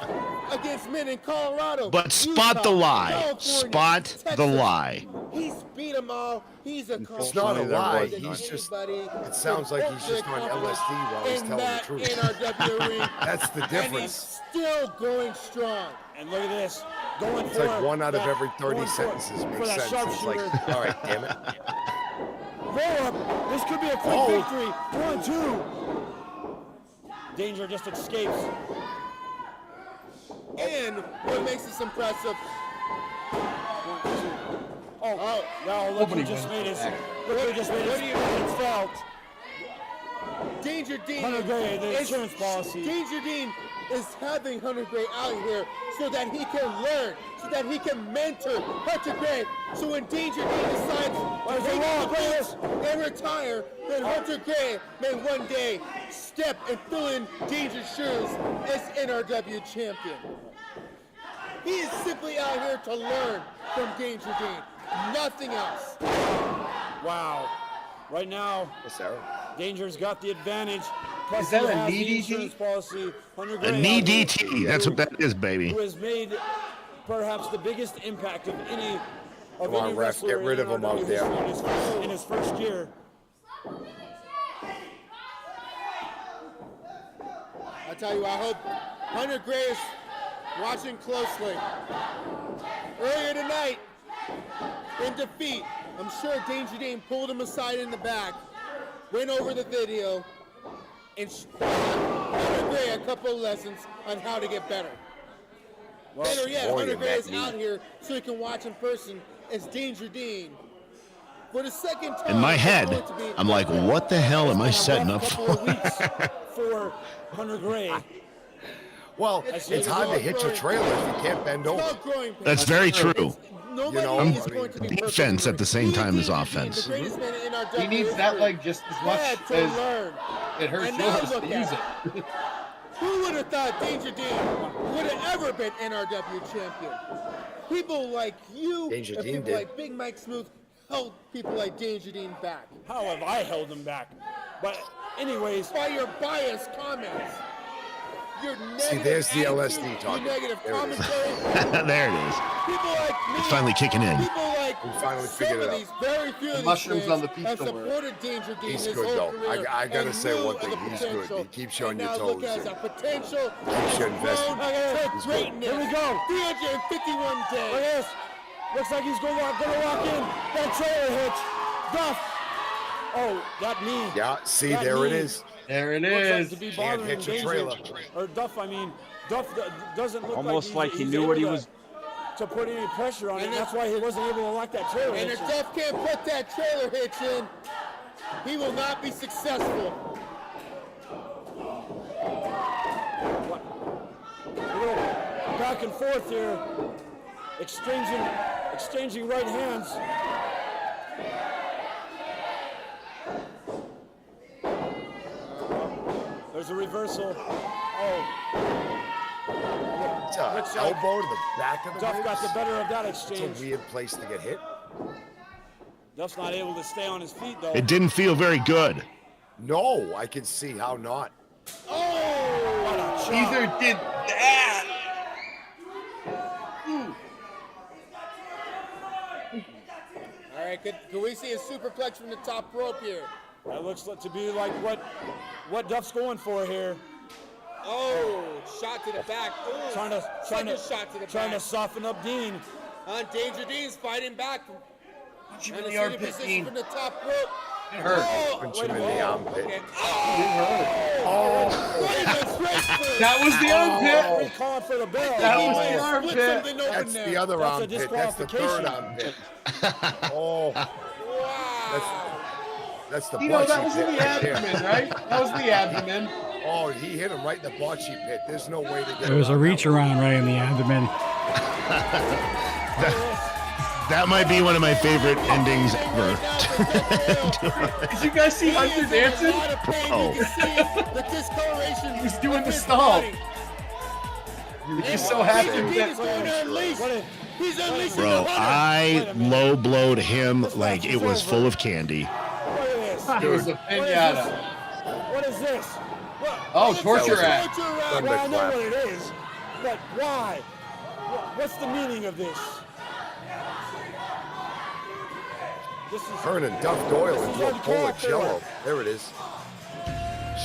against men in Colorado, But spot the Utah, lie. California, Spot the Texas. lie. He's beat them all. He's a It's not a lie. It He's just. It sounds like he's just on LSD while he's telling the truth. NRW ring, That's the and difference. he's still going strong. And look at this. Going It's for like one out of that- every 30 going for- sentences for makes that sense. It's like, sharpshooter. all right, damn it. Roll up. This could be a quick Oh. victory. 1, 2. Danger just escapes. And what makes this impressive? Oh, no, look who just made his. Look who just made his feelings felt. Danger Dean. Hunter Gray, the is- insurance policy. Danger Dean is having Hunter Gray out here so that he can learn, so that he can mentor Hunter Gray. So when Danger Dean decides to take the boots and retire, then Hunter Gray may one day step and fill in Danger's shoes as NRW champion. He is simply out here to learn from Danger Dean. Nothing else. Wow. Right now, Yes, Sarah. Danger's got the advantage. Plus Is that he a has knee the DT? insurance policy. Hunter Gray A knee out here, DT. That's what that is, baby. who has made perhaps the biggest impact of any Come on, ref, wrestler get rid in of him out NRW there. history in his first year. I tell you, I hope Hunter Gray is watching closely. Earlier tonight, in defeat, I'm sure Danger Dean pulled him aside in the back, went over the video, and Hunter Gray a couple of lessons on how to get better. Better yet, boy, Hunter in Gray that is knee. out here so he can watch in person as Danger Dean. For the second time, In my it's head, going to be- I'm like, what the hell am I It's been setting a up rough couple of for? weeks for Hunter Gray. Well, it's hard to hit your trailer if you can't bend It's over. not growing pains. That's very true. Nobody know, is I going to mean, be perfect. Defense at the same time as Danger Dean, offense. the greatest man in NRW He needs that history, leg just as much had to as learn. it hurts And now yours look to at use it. it. Who would have thought Danger Dean would have ever been NRW champion? People like you Danger and Dean people did. like Big Mike Smooth held people like Danger Dean back How have I held him back? But anyways, by your biased comments. Your negative See, there's the attitude, LSD talking. Your negative There it is. commentary. There it is. People like me. It's finally kicking in. People like We finally some figured it of out. these, very few of The these mushrooms fans on the pizza have were- supported Danger Dean He's his good, whole though. career. I gotta and say knew one of thing. the He's good. potential. He keeps you on And your now look toes. as a potential Keeps you has invested. grown to He's good. greatness. Here we go. 351 look at days. this. Looks like he's gonna walk in. That trailer hitch. Duff. Oh, that knee. Yeah, see, That there it knee is. There it looks like is. to be Can't bothering hit your Danger. trailer. Or Duff, I mean. Duff doesn't look Almost like he he's knew what he able was. to put any pressure on it. And That's why he wasn't able to lock that trailer And hitch. if Duff can't put that trailer hitch in, he will not be successful. A little back and forth here, exchanging right hands. There's a reversal. Oh, It's a Looks like elbow to the back of the Duff got the ribs. better of that It's a exchange. weird place to get hit. Duff's not able to stay on his feet though. It didn't feel very good. No, I can see how not. Oh! What a shot. Either did that. All right, can we see a superplex from the top rope here? That looks to be like what Duff's going for here. Oh, shot to the back. Oh, Trying shot to the to back. soften up Dean. Danger Dean's fighting back. Punch him And in a the seated armpit, position Dean. from the top rope. It hurt. Oh, Punch wait him a in the minute. armpit. Okay. Oh, That that was the armpit. He's calling for the bell. That was the Split armpit. something open That's there. the other That's a armpit. That's the third disqualification. armpit. Oh, Wow. that's the You know, butt that was cheek in the pit right there. abdomen, right? That was the abdomen. Oh, he hit him right in the butt cheek pit. There's no way to get There was a around reach that one. around right in the abdomen. That might be one of my favorite endings ever. Did you guys see Hunter dancing? Oh. You can see the discoloration. He was doing of the his stomp. body. He's so happy Danger with Dean that is going to unleash. He's unleashing Bro, the hunter. I low blowed him like it was full of candy. Look at this. It was a pinata. What is this? What? Oh, It's a torture rack. torture rack. Well, I know what it is, but why? What's the meaning of this? This is Turning Duff Doyle This is into a bowl uncalled of for. jello. There it is.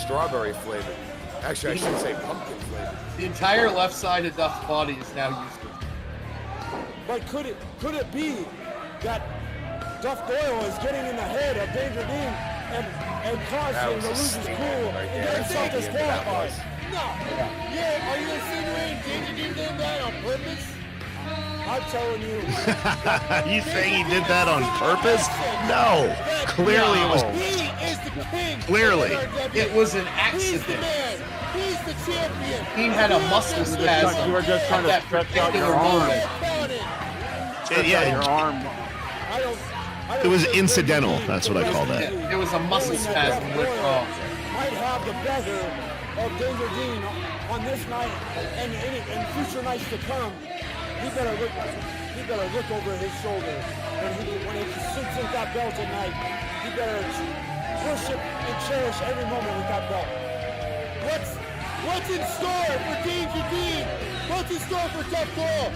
Strawberry flavored. Actually, I should say pumpkin flavored. The entire left side of Duff's body is now useless. But could it be that Duff Doyle is getting in the head of Danger Dean and causing That him was to a lose his statement cool right and there. get himself That's the end of that disqualified? was. No. Yeah, are you insinuating Danger Dean did that on purpose? I'm telling you. You saying he did that on purpose? No. Clearly it was. He is the king. of Clearly. NRW. It was an He's the accident. man. He's the champion. He had a He is muscle the spasm. You were just trying to at that stretch out your particular arm. moment. Your Yeah, arm. I don't it was think incidental. Danger Dean That's what I call that. It was a muscle knowing that spasm Duff went Doyle wrong. might have the better of Danger Dean on this night and future nights to come. He better look over his shoulder when he sinks in that belt at night. He better worship and cherish every moment with that belt. What's in store for Danger Dean? What's in store for Duff Doyle?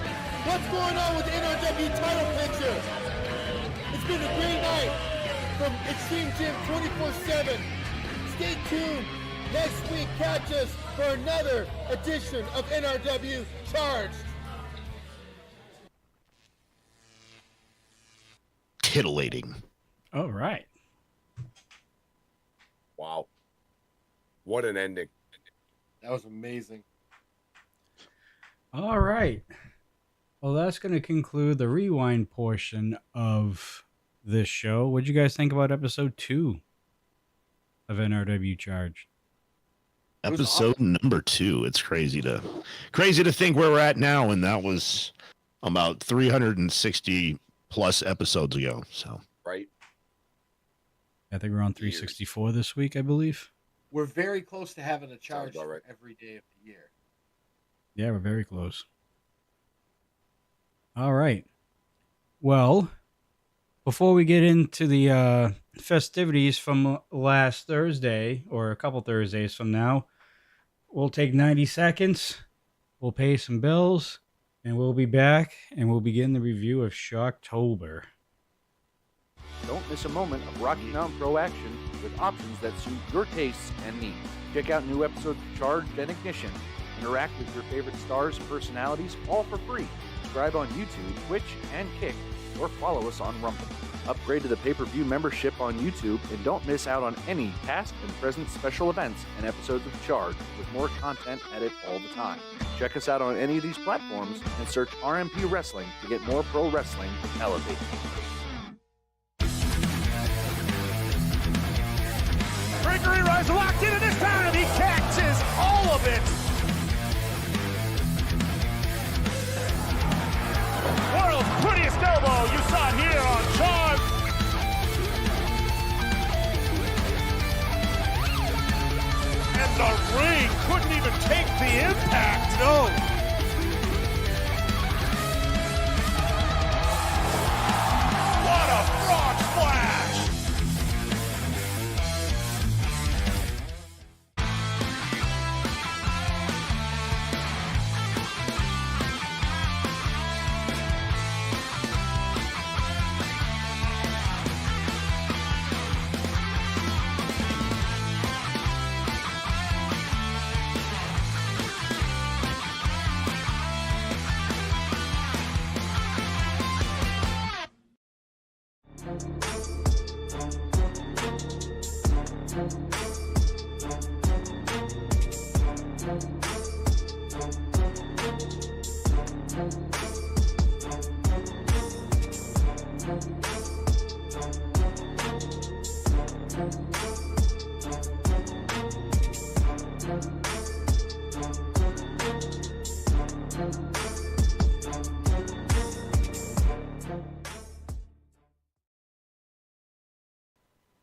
What's going on with the NRW title picture? It's been a great night from Extreme Gym 24/7. Stay tuned. Next week, catch us for another edition of NRW Charged. Titillating. All right. Wow. What an ending. That was amazing. All right. Well, that's going to conclude the rewind portion of this show. What'd you guys think about episode 2 of NRW Charged? Episode number 2. It's crazy to think where we're at now, and that was about 360 plus episodes ago. So Right? I think we're on 364 this week, I believe. We're very close to having a charge about for right. every day of the year. Yeah, we're very close. All right. Well, before we get into the festivities from last Thursday, or a couple Thursdays from now, we'll take 90 seconds, we'll pay some bills, and we'll be back, and we'll begin the review of Shocktober. Don't miss a moment of Rocky Mountain Pro action with options that suit your tastes and needs. Check out new episodes of Charged and Ignition. Interact with your favorite stars and personalities, all for free. Subscribe on YouTube, Twitch, and Kick, or follow us on Rumble. Upgrade to the pay-per-view membership on YouTube and don't miss out on any past and present special events and episodes of Charged with more content added all the time. Check us out on any of these platforms and search RMP Wrestling to get more pro wrestling elevated. Gregory Rise locked into this time. He catches all of it. World's prettiest elbow. You saw it here on Charge. And the ring couldn't even take the impact. No. What a frog splash.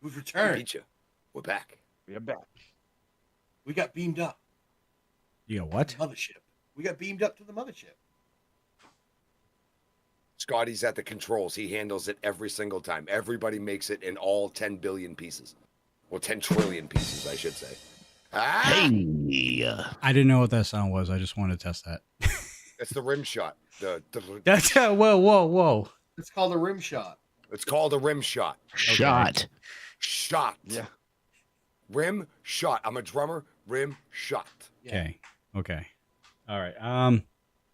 We've We returned. beat you. We're back. We're back. We got beamed up. You got what? Mothership. We got beamed up to the mothership. Scotty's at the controls. He handles it every single time. Everybody makes it in all 10 billion pieces. Well, 10 trillion pieces, I should say. Hey. I didn't know what that sound was. I just wanted to test that. That's the rim shot. That's whoa. It's called a rim shot. It's called a rim shot. Shot. Shot. Yeah. Rim shot. I'm a drummer. Rim shot. Okay. All right.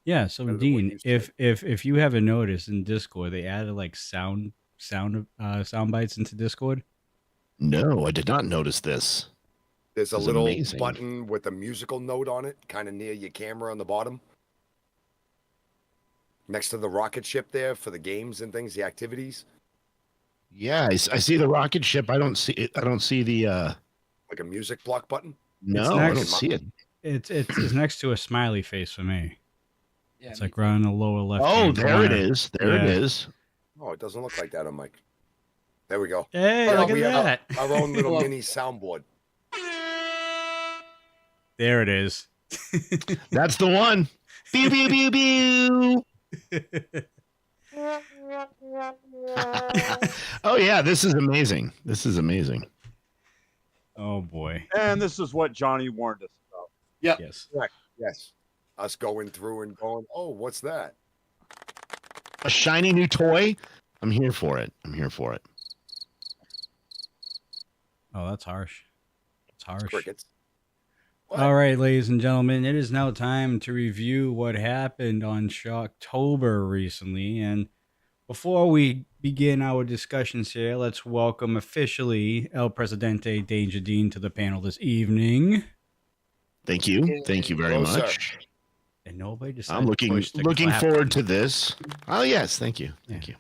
Yeah. So Better than what Dean, you said. if you haven't noticed in Discord, they added like sound bites into Discord. No, I did not notice this. There's a This is little amazing. button with a musical note on it, kind of near your camera on the bottom. Next to the rocket ship there for the games and things, the activities. Yeah, I see the rocket ship. I don't see it. I don't see the. Like a music block button. No, I don't see it. It's next to a smiley face for me. Yeah, It's me like right in the lower left. Oh, there it is. There it is. Oh, it doesn't look like that on mic. There we go. Hey, Oh, look we at have that. Our own little mini soundboard. There it is. That's the one. Pew pew pew pew. Oh yeah, this is amazing. This is amazing. Oh boy. And this is what Johnny warned us about. Yeah. Yes. Correct. Yes. Us going through and going, oh, what's that? A shiny new toy. I'm here for it. Oh, that's harsh. It's harsh. Crickets. All right, ladies and gentlemen, it is now time to review what happened on Shocktober recently. And before we begin our discussions here, let's welcome officially El Presidente Danger Dean to the panel this evening. Thank you. Thank you very Hello, sir. much. And nobody decided I'm to looking push the clap forward button. to this. Oh yes, thank you. Thank you.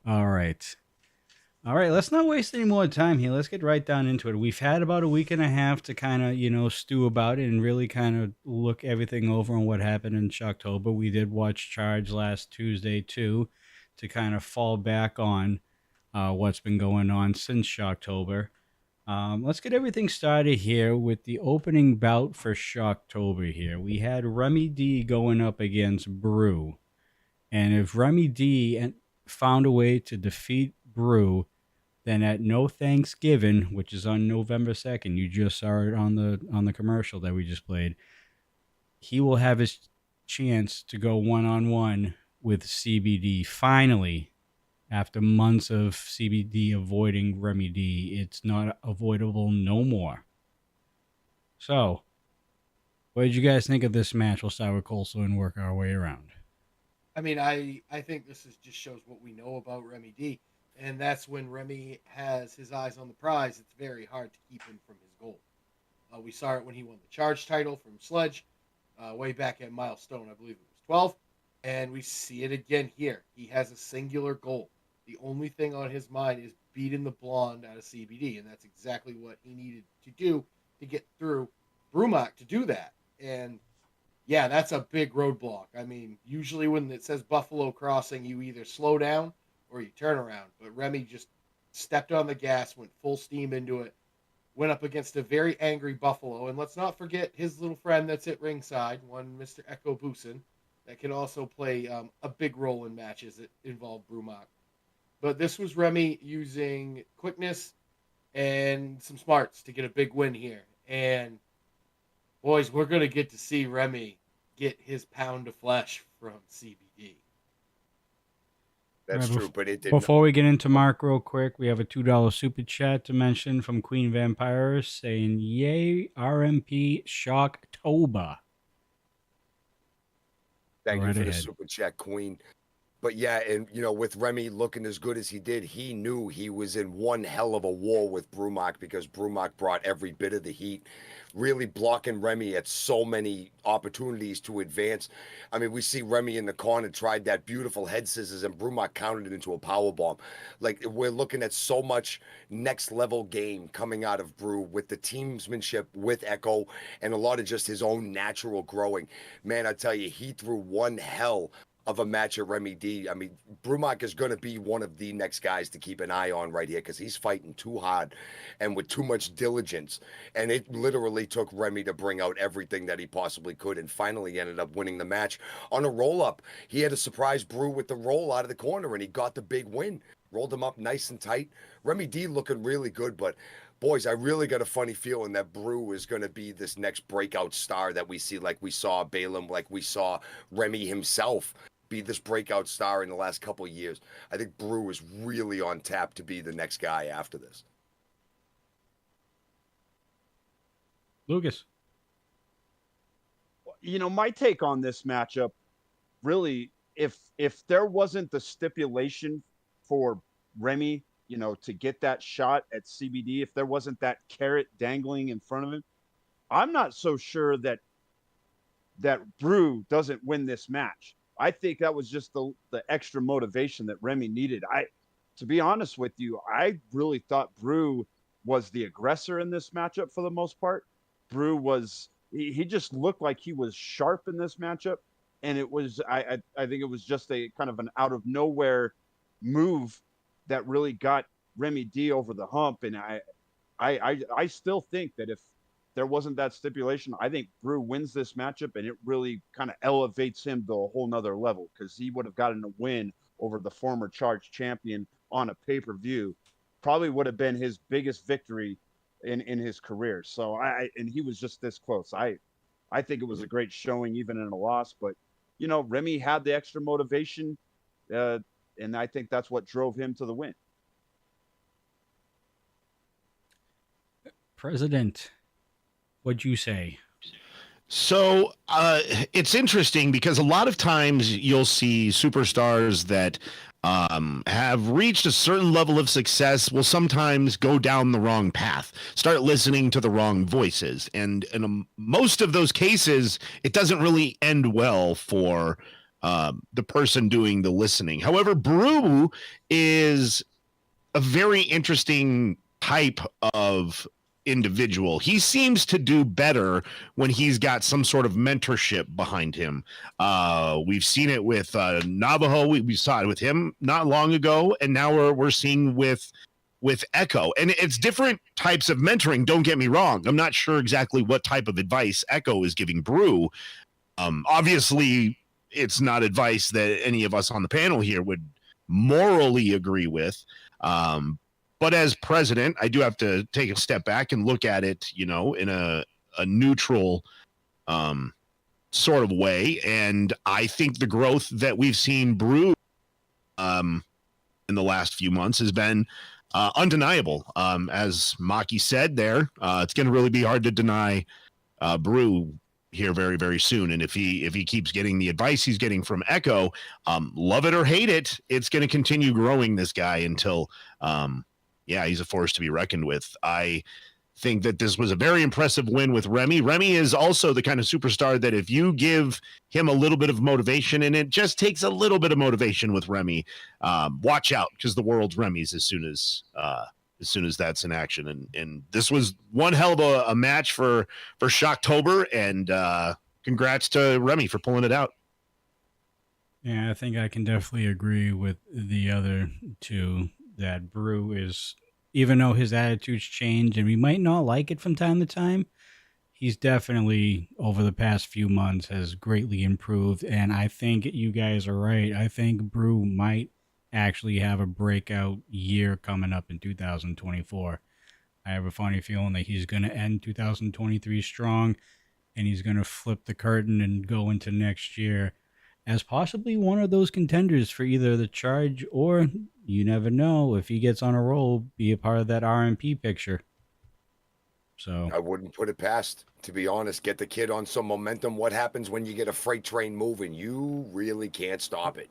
All right. Let's not waste any more time here. Let's get right down into it. We've had about a week and a half to kind of, stew about it and really kind of look everything over on what happened in Shocktober. We did watch Charge last Tuesday, too, to kind of fall back on what's been going on since Shocktober. Let's get everything started here with the opening bout for Shocktober here. We had Remy D going up against Brew. And if Remy D found a way to defeat Brew, then at No Thanksgiving, which is on November 2nd, you just saw it on the commercial that we just played, he will have his chance to go one-on-one with CBD. Finally, after months of CBD avoiding Remy D, it's not avoidable no more. So, what did you guys think of this match? We'll start with Coulson and work our way around. I mean, I think this just shows what we know about Remy D. And that's when Remy has his eyes on the prize, it's very hard to keep him from his goal. We saw it when he won the Charge title from Sledge way back at Milestone, I believe it was 12. And we see it again here. He has a singular goal. The only thing on his mind is beating the blonde out of CBD. And that's exactly what he needed to do to get through Brumac to do that. And yeah, that's a big roadblock. I mean, usually when it says Buffalo Crossing, you either slow down or you turn around. But Remy just stepped on the gas, went full steam into it, went up against a very angry Buffalo. And let's not forget his little friend that's at ringside, one Mr. Echo Busen, that can also play a big role in matches that involve Brumac. But this was Remy using quickness and some smarts to get a big win here. And boys, we're going to get to see Remy get his pound of flesh from CBD. That's Right, true, but it did Before we get into Mark real quick, we have a $2 super chat to mention from Queen Vampire saying, yay, RMP Shocktober. Thank Right you for the ahead. super chat, Queen. But yeah, and with Remy looking as good as he did, he knew he was in one hell of a war with Brumac because Brumac brought every bit of the heat, really blocking Remy at so many opportunities to advance. I mean, we see Remy in the corner tried that beautiful head scissors and Brumac countered it into a power bomb. Like, we're looking at so much next level game coming out of Brew with the teamsmanship with Echo and a lot of just his own natural growing. Man, I tell you, he threw one hell of a match at Remy D. I mean, Brumac is going to be one of the next guys to keep an eye on right here because he's fighting too hard and with too much diligence. And it literally took Remy to bring out everything that he possibly could and finally ended up winning the match on a roll-up. He had a surprise Brew with the roll out of the corner and he got the big win. Rolled him up nice and tight. Remy D looking really good, but boys, I really got a funny feeling that Brew is going to be this next breakout star that we see, like we saw Balaam, like we saw Remy himself be this breakout star in the last couple of years. I think Brew is really on tap to be the next guy after this. Lucas. You know, my take on this matchup, really, if there wasn't the stipulation for Remy, you know, to get that shot at CBD, if there wasn't that carrot dangling in front of him, I'm not so sure that Brew doesn't win this match. I think that was just the extra motivation that Remy needed. To be honest with you, I really thought Brew was the aggressor in this matchup for the most part. Brew was, he just looked like he was sharp in this matchup. And it was, I think it was just a kind of an out of nowhere move that really got Remy D over the hump. And I still think that if there wasn't that stipulation, I think Brew wins this matchup and it really kind of elevates him to a whole nother level because he would have gotten a win over the former Charge champion on a pay-per-view. Probably would have been his biggest victory in his career. So and he was just this close. I think it was a great showing even in a loss, but you know, Remy had the extra motivation and I think that's what drove him to the win. President, what'd you say? So it's interesting because a lot of times you'll see superstars that have reached a certain level of success will sometimes go down the wrong path, start listening to the wrong voices. And in most of those cases, it doesn't really end well for the person doing the listening. However, Brew is a very interesting type of individual. He seems to do better when he's got some sort of mentorship behind him. We've seen it with Navajo. We saw it with him not long ago, and now we're seeing with Echo. And it's different types of mentoring. Don't get me wrong. I'm not sure exactly what type of advice Echo is giving Brew. Obviously, it's not advice that any of us on the panel here would morally agree with. But as president, I do have to take a step back and look at it, you know, in a neutral sort of way. And I think the growth that we've seen Brew in the last few months has been undeniable. As Maki said there, it's going to really be hard to deny Brew here very, very soon. And if he keeps getting the advice he's getting from Echo, love it or hate it, it's going to continue growing this guy until he's a force to be reckoned with. I think that this was a very impressive win with Remy. Remy is also the kind of superstar that if you give him a little bit of motivation, and it just takes a little bit of motivation with Remy, watch out because the world's Remy's as soon as that's in action. And this was one hell of a match for Shocktober, and congrats to Remy for pulling it out. Yeah, I think I can definitely agree with the other two that Brew is, even though his attitudes change and we might not like it from time to time, he's definitely over the past few months has greatly improved. And I think you guys are right. I think Brew might actually have a breakout year coming up in 2024. I have a funny feeling that he's going to end 2023 strong and he's going to flip the curtain and go into next year as possibly one of those contenders for either the Charge or, you never know, if he gets on a roll, be a part of that RMP picture. So I wouldn't put it past, to be honest. Get the kid on some momentum. What happens when you get a freight train moving? You really can't stop it.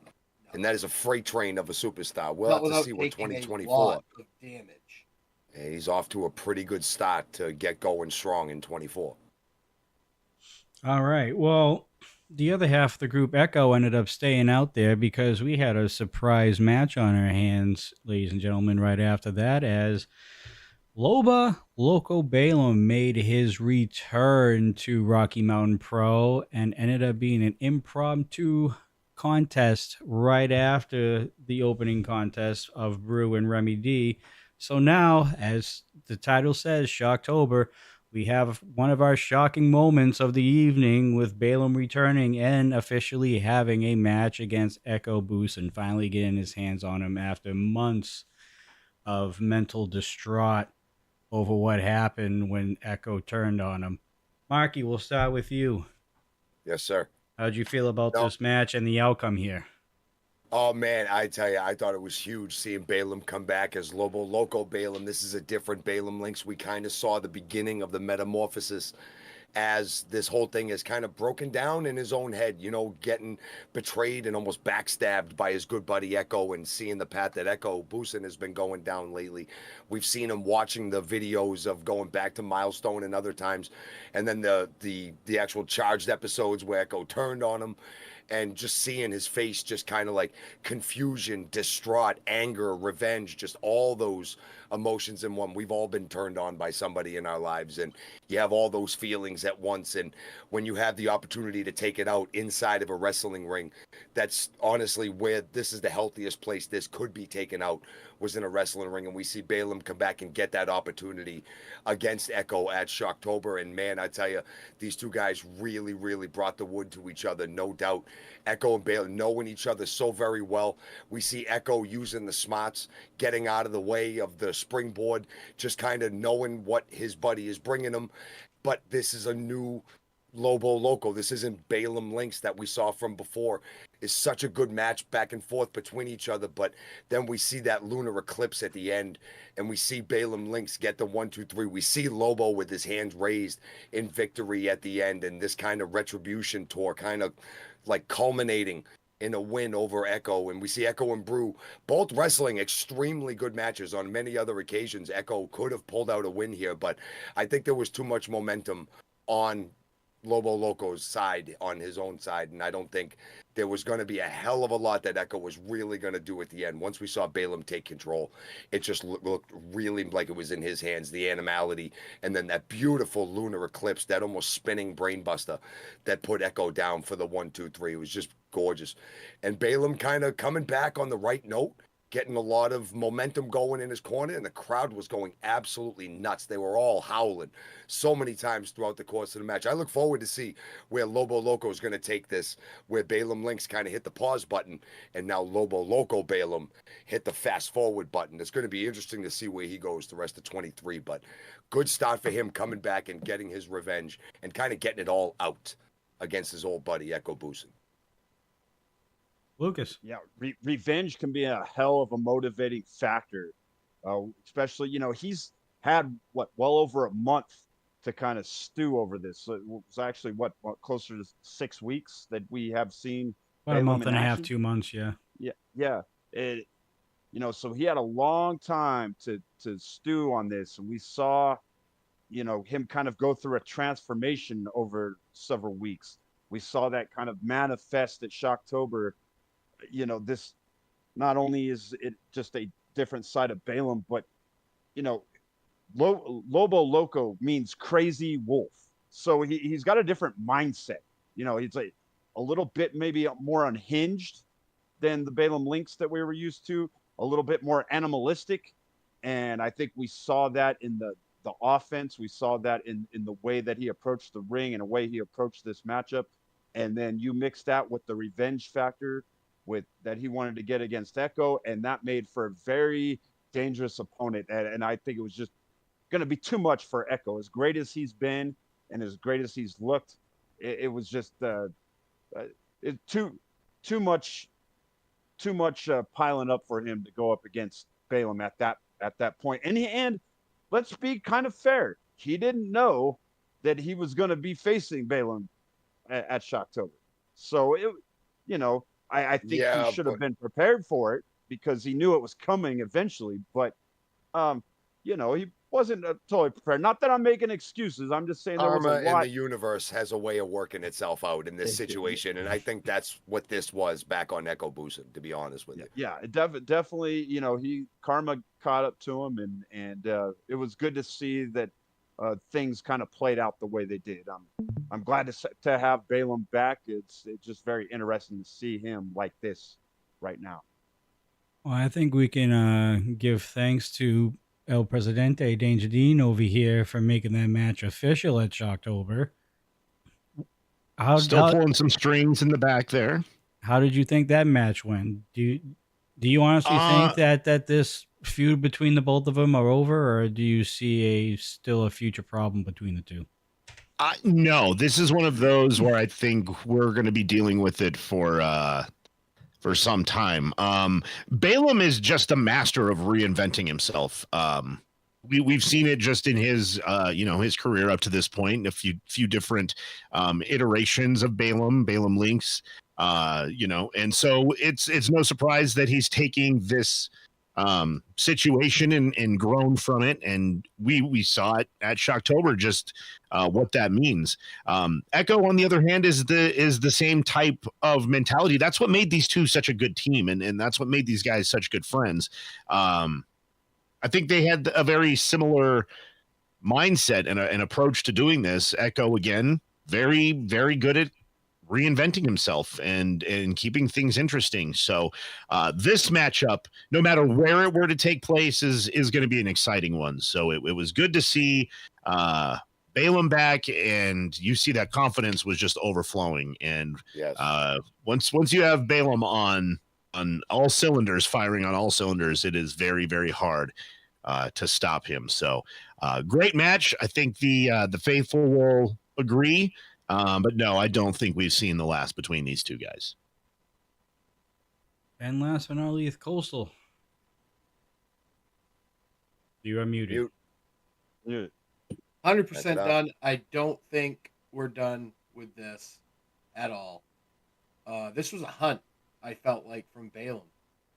And that is a freight train of a superstar. We'll have to see what 2024. Damage. And he's off to a pretty good start to get going strong in 24. All right. Well, the other half of the group, Echo, ended up staying out there because we had a surprise match on our hands, ladies and gentlemen, right after that, as Loba Loco Balaam made his return to Rocky Mountain Pro and ended up being an impromptu contest right after the opening contest of Brew and Remy D. So now, as the title says, Shocktober, we have one of our shocking moments of the evening with Balaam returning and officially having a match against Echo Boost and finally getting his hands on him after months of mental distraught over what happened when Echo turned on him. Marky, we'll start with you. Yes, sir. How'd you feel about this match and the outcome here? Oh man, I tell you, I thought it was huge seeing Balaam come back as Lobo Loco Balaam. This is a different Balaam Lynx. We kind of saw the beginning of the metamorphosis as this whole thing is kind of broken down in his own head, you know, getting betrayed and almost backstabbed by his good buddy Echo, and seeing the path that Echo Boosin has been going down lately. We've seen him watching the videos of going back to Milestone and other times, and then the actual charged episodes where Echo turned on him, and just seeing his face, just kind of like confusion, distraught, anger, revenge, just all those emotions in one. We've all been turned on by somebody in our lives, and you have all those feelings at once. And when you have the opportunity to take it out inside of a wrestling ring, that's honestly where this is the healthiest place this could be taken out, was in a wrestling ring. And we see Balaam come back and get that opportunity against Echo at Shocktober. And man, I tell you, these two guys really, really brought the wood to each other, no doubt. Echo and Balaam knowing each other so very well. We see Echo using the smarts, getting out of the way of the springboard, just kind of knowing what his buddy is bringing him. But this is a new Lobo Loco. This isn't Balaam Lynx that we saw from before. It's such a good match back and forth between each other. But then we see that lunar eclipse at the end, and we see Balaam Lynx get the 1, 2, 3. We see Lobo with his hands raised in victory at the end, and this kind of retribution tour kind of like culminating in a win over Echo. And we see Echo and Brew both wrestling extremely good matches. On many other occasions, Echo could have pulled out a win here, but I think there was too much momentum on Lobo Loco's side, on his own side, and I don't think there was going to be a hell of a lot that Echo was really going to do at the end. Once we saw Balaam take control, it just looked really like it was in his hands, the animality, and then that beautiful lunar eclipse, that almost spinning brainbuster that put Echo down for the 1, 2, 3. It was just gorgeous. And Balaam kind of coming back on the right note, getting a lot of momentum going in his corner, and the crowd was going absolutely nuts. They were all howling so many times throughout the course of the match. I look forward to see where Lobo Loco is going to take this, where Balaam Lynx kind of hit the pause button, and now Lobo Loco Balaam hit the fast forward button. It's going to be interesting to see where he goes the rest of 23, but good start for him coming back and getting his revenge and kind of getting it all out against his old buddy Echo Boosin. Lucas. Yeah, revenge can be a hell of a motivating factor, especially, you know, he's had, well over a month to kind of stew over this. So it was actually, closer to 6 weeks that we have seen. About a month and a half, 2 months, yeah. Yeah. So he had a long time to stew on this. And we saw, him kind of go through a transformation over several weeks. We saw that kind of manifest at Shocktober. This not only is it just a different side of Balaam, but Lobo Loco means crazy wolf. So he's got a different mindset. He's a little bit maybe more unhinged than the Balaam Lynx that we were used to, a little bit more animalistic. And I think we saw that in the offense. We saw that in the way that he approached the ring and the way he approached this matchup. And then you mix that with the revenge factor that he wanted to get against Echo, and that made for a very dangerous opponent. And I think it was just going to be too much for Echo. As great as he's been and as great as he's looked, it was just too much piling up for him to go up against Balaam at that point. And let's be kind of fair, he didn't know that he was going to be facing Balaam at Shocktober. So I think he should have been prepared for it because he knew it was coming eventually. But, he wasn't totally prepared. Not that I'm making excuses. I'm just saying there was a lot. Karma in the universe has a way of working itself out in this situation. And I think that's what this was back on Echo Boosin, to be honest with you. Yeah, definitely, karma caught up to him. And it was good to see that, things kind of played out the way they did. I'm glad to have Balaam back. It's just very interesting to see him like this right now. Well, I think we can give thanks to El Presidente Danger Dean over here for making that match official at Shocktober. Still pulling some strings in the back there. How did you think that match went? Do you honestly think that this feud between the both of them are over, or do you see still a future problem between the two? No, this is one of those where I think we're going to be dealing with it for some time. Balaam is just a master of reinventing himself. We've seen it just in his his career up to this point, a few different iterations of Balaam Links, and so it's no surprise that he's taking this situation and grown from it, and we saw it at Shocktober just what that means. Echo, on the other hand, is the same type of mentality. That's what made these two such a good team, and that's what made these guys such good friends. I think they had a very similar mindset and an approach to doing this. Echo, again, very, very good at reinventing himself and keeping things interesting. So this matchup, no matter where it were to take place, is going to be an exciting one. So it was good to see Balaam back, and you see that confidence was just overflowing. And yes. Once you have Balaam on all cylinders, firing on all cylinders, it is very, very hard to stop him. So great match. I think the faithful will agree. But no, I don't think we've seen the last between these two guys. And last but not least, Coastal. You are muted. 100% done. I don't think we're done with this at all. This was a hunt, I felt like, from Balaam.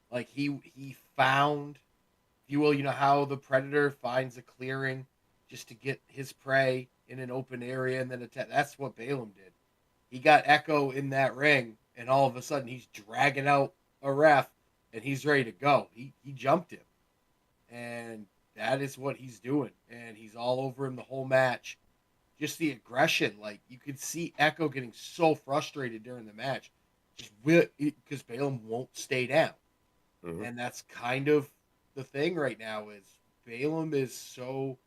Like he found, if you will, how the predator finds a clearing just to get his prey in an open area and then attack. That's what Balaam did. He got Echo in that ring, and all of a sudden he's dragging out a ref, and he's ready to go. He jumped him, and that is what he's doing. And he's all over him the whole match. Just the aggression, like you could see Echo getting so frustrated during the match, just because Balaam won't stay down, and that's kind of the thing right now. Is Balaam is so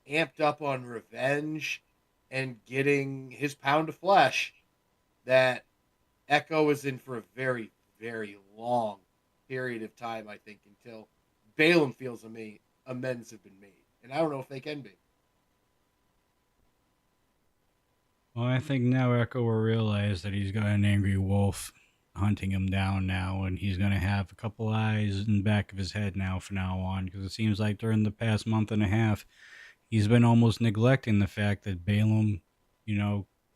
amped up on revenge and getting his pound of flesh that Echo is in for a very, very long period of time, I think, until Balaam feels amends have been made. And I don't know if they can be. Well, I think now Echo will realize that he's got an angry wolf hunting him down now, and he's going to have a couple eyes in the back of his head now from now on, because it seems like during the past month and a half, he's been almost neglecting the fact that Balaam,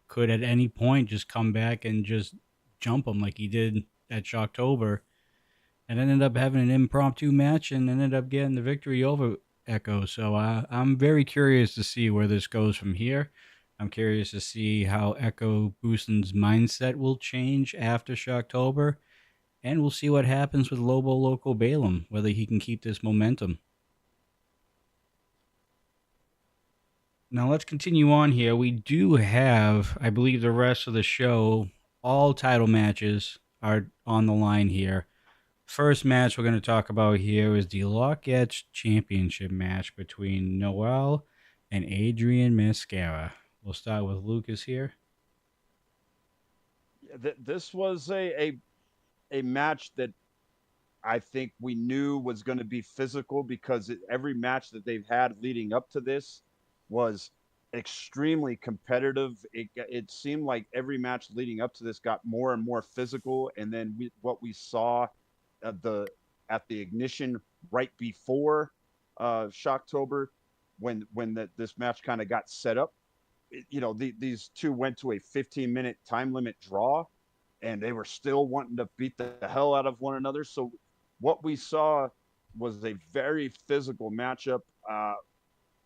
could at any point just come back and just jump him like he did at Shocktober, and ended up having an impromptu match and ended up getting the victory over Echo. So I'm very curious to see where this goes from here. I'm curious to see how Echo Booston's mindset will change after Shocktober, and we'll see what happens with Lobo Loco Balaam, whether he can keep this momentum. Now let's continue on here. We do have, I believe, the rest of the show. All title matches are on the line here. First match we're going to talk about here is the Lockettes Championship match between Noel and Adrian Mascara. We'll start with Lucas here. This was a match that I think we knew was going to be physical, because every match that they've had leading up to this was extremely competitive. It seemed like every match leading up to this got more and more physical, and then what we saw at the Ignition right before Shocktober, when this match kind of got set up, these two went to a 15-minute time limit draw, and they were still wanting to beat the hell out of one another. So what we saw was a very physical matchup.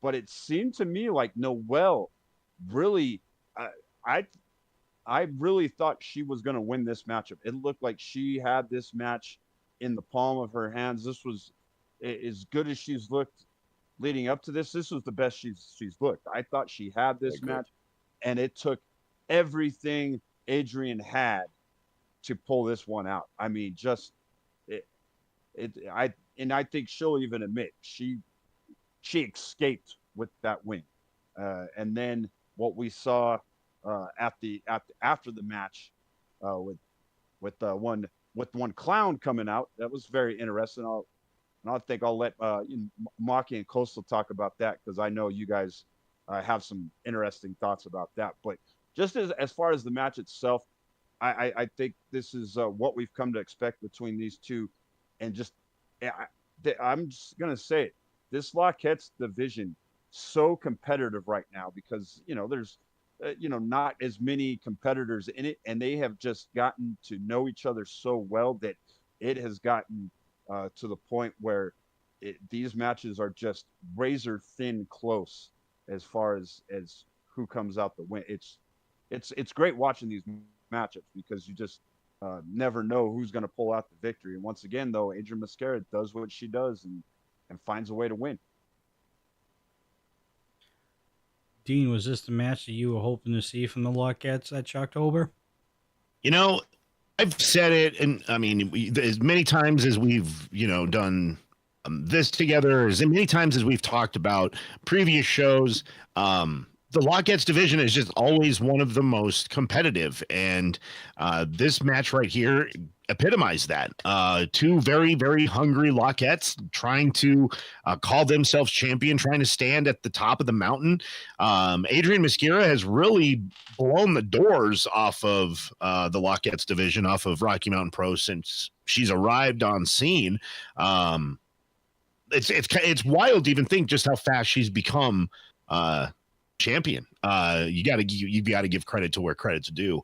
But it seemed to me like Noelle really, I really thought she was going to win this matchup. It looked like she had this match in the palm of her hands. This was as good as she's looked leading up to this was the best she's looked. I thought she had this match, and it took everything Adrian had to pull this one out. I mean, just I think she'll even admit she escaped with that win. And then what we saw after the match with one clown coming out, that was very interesting. I think I'll let Maki and Coastal talk about that, because I know you guys have some interesting thoughts about that. But just as far as the match itself, I think this is what we've come to expect between these two. And just I'm just gonna say it, this Lockettes division so competitive right now, because there's not as many competitors in it, and they have just gotten to know each other so well that it has gotten to the point where these matches are just razor thin close as far as who comes out the win. It's great watching these matchups, because you just never know who's going to pull out the victory. And once again, though, Adrian Mascara does what she does and finds a way to win. Dean, was this the match that you were hoping to see from the Lockettes at Shocktober? I've said it, and I mean, as many times as we've done this together, as many times as we've talked about previous shows, the Lockettes division is just always one of the most competitive, and this match right here epitomized that. Two very, very hungry Lockettes trying to call themselves champion, trying to stand at the top of the mountain. Adrian Mascara has really blown the doors off of the Lockettes division, off of Rocky Mountain Pro, since she's arrived on scene. It's wild to even think just how fast she's become champion. You got to give credit to where credit's due.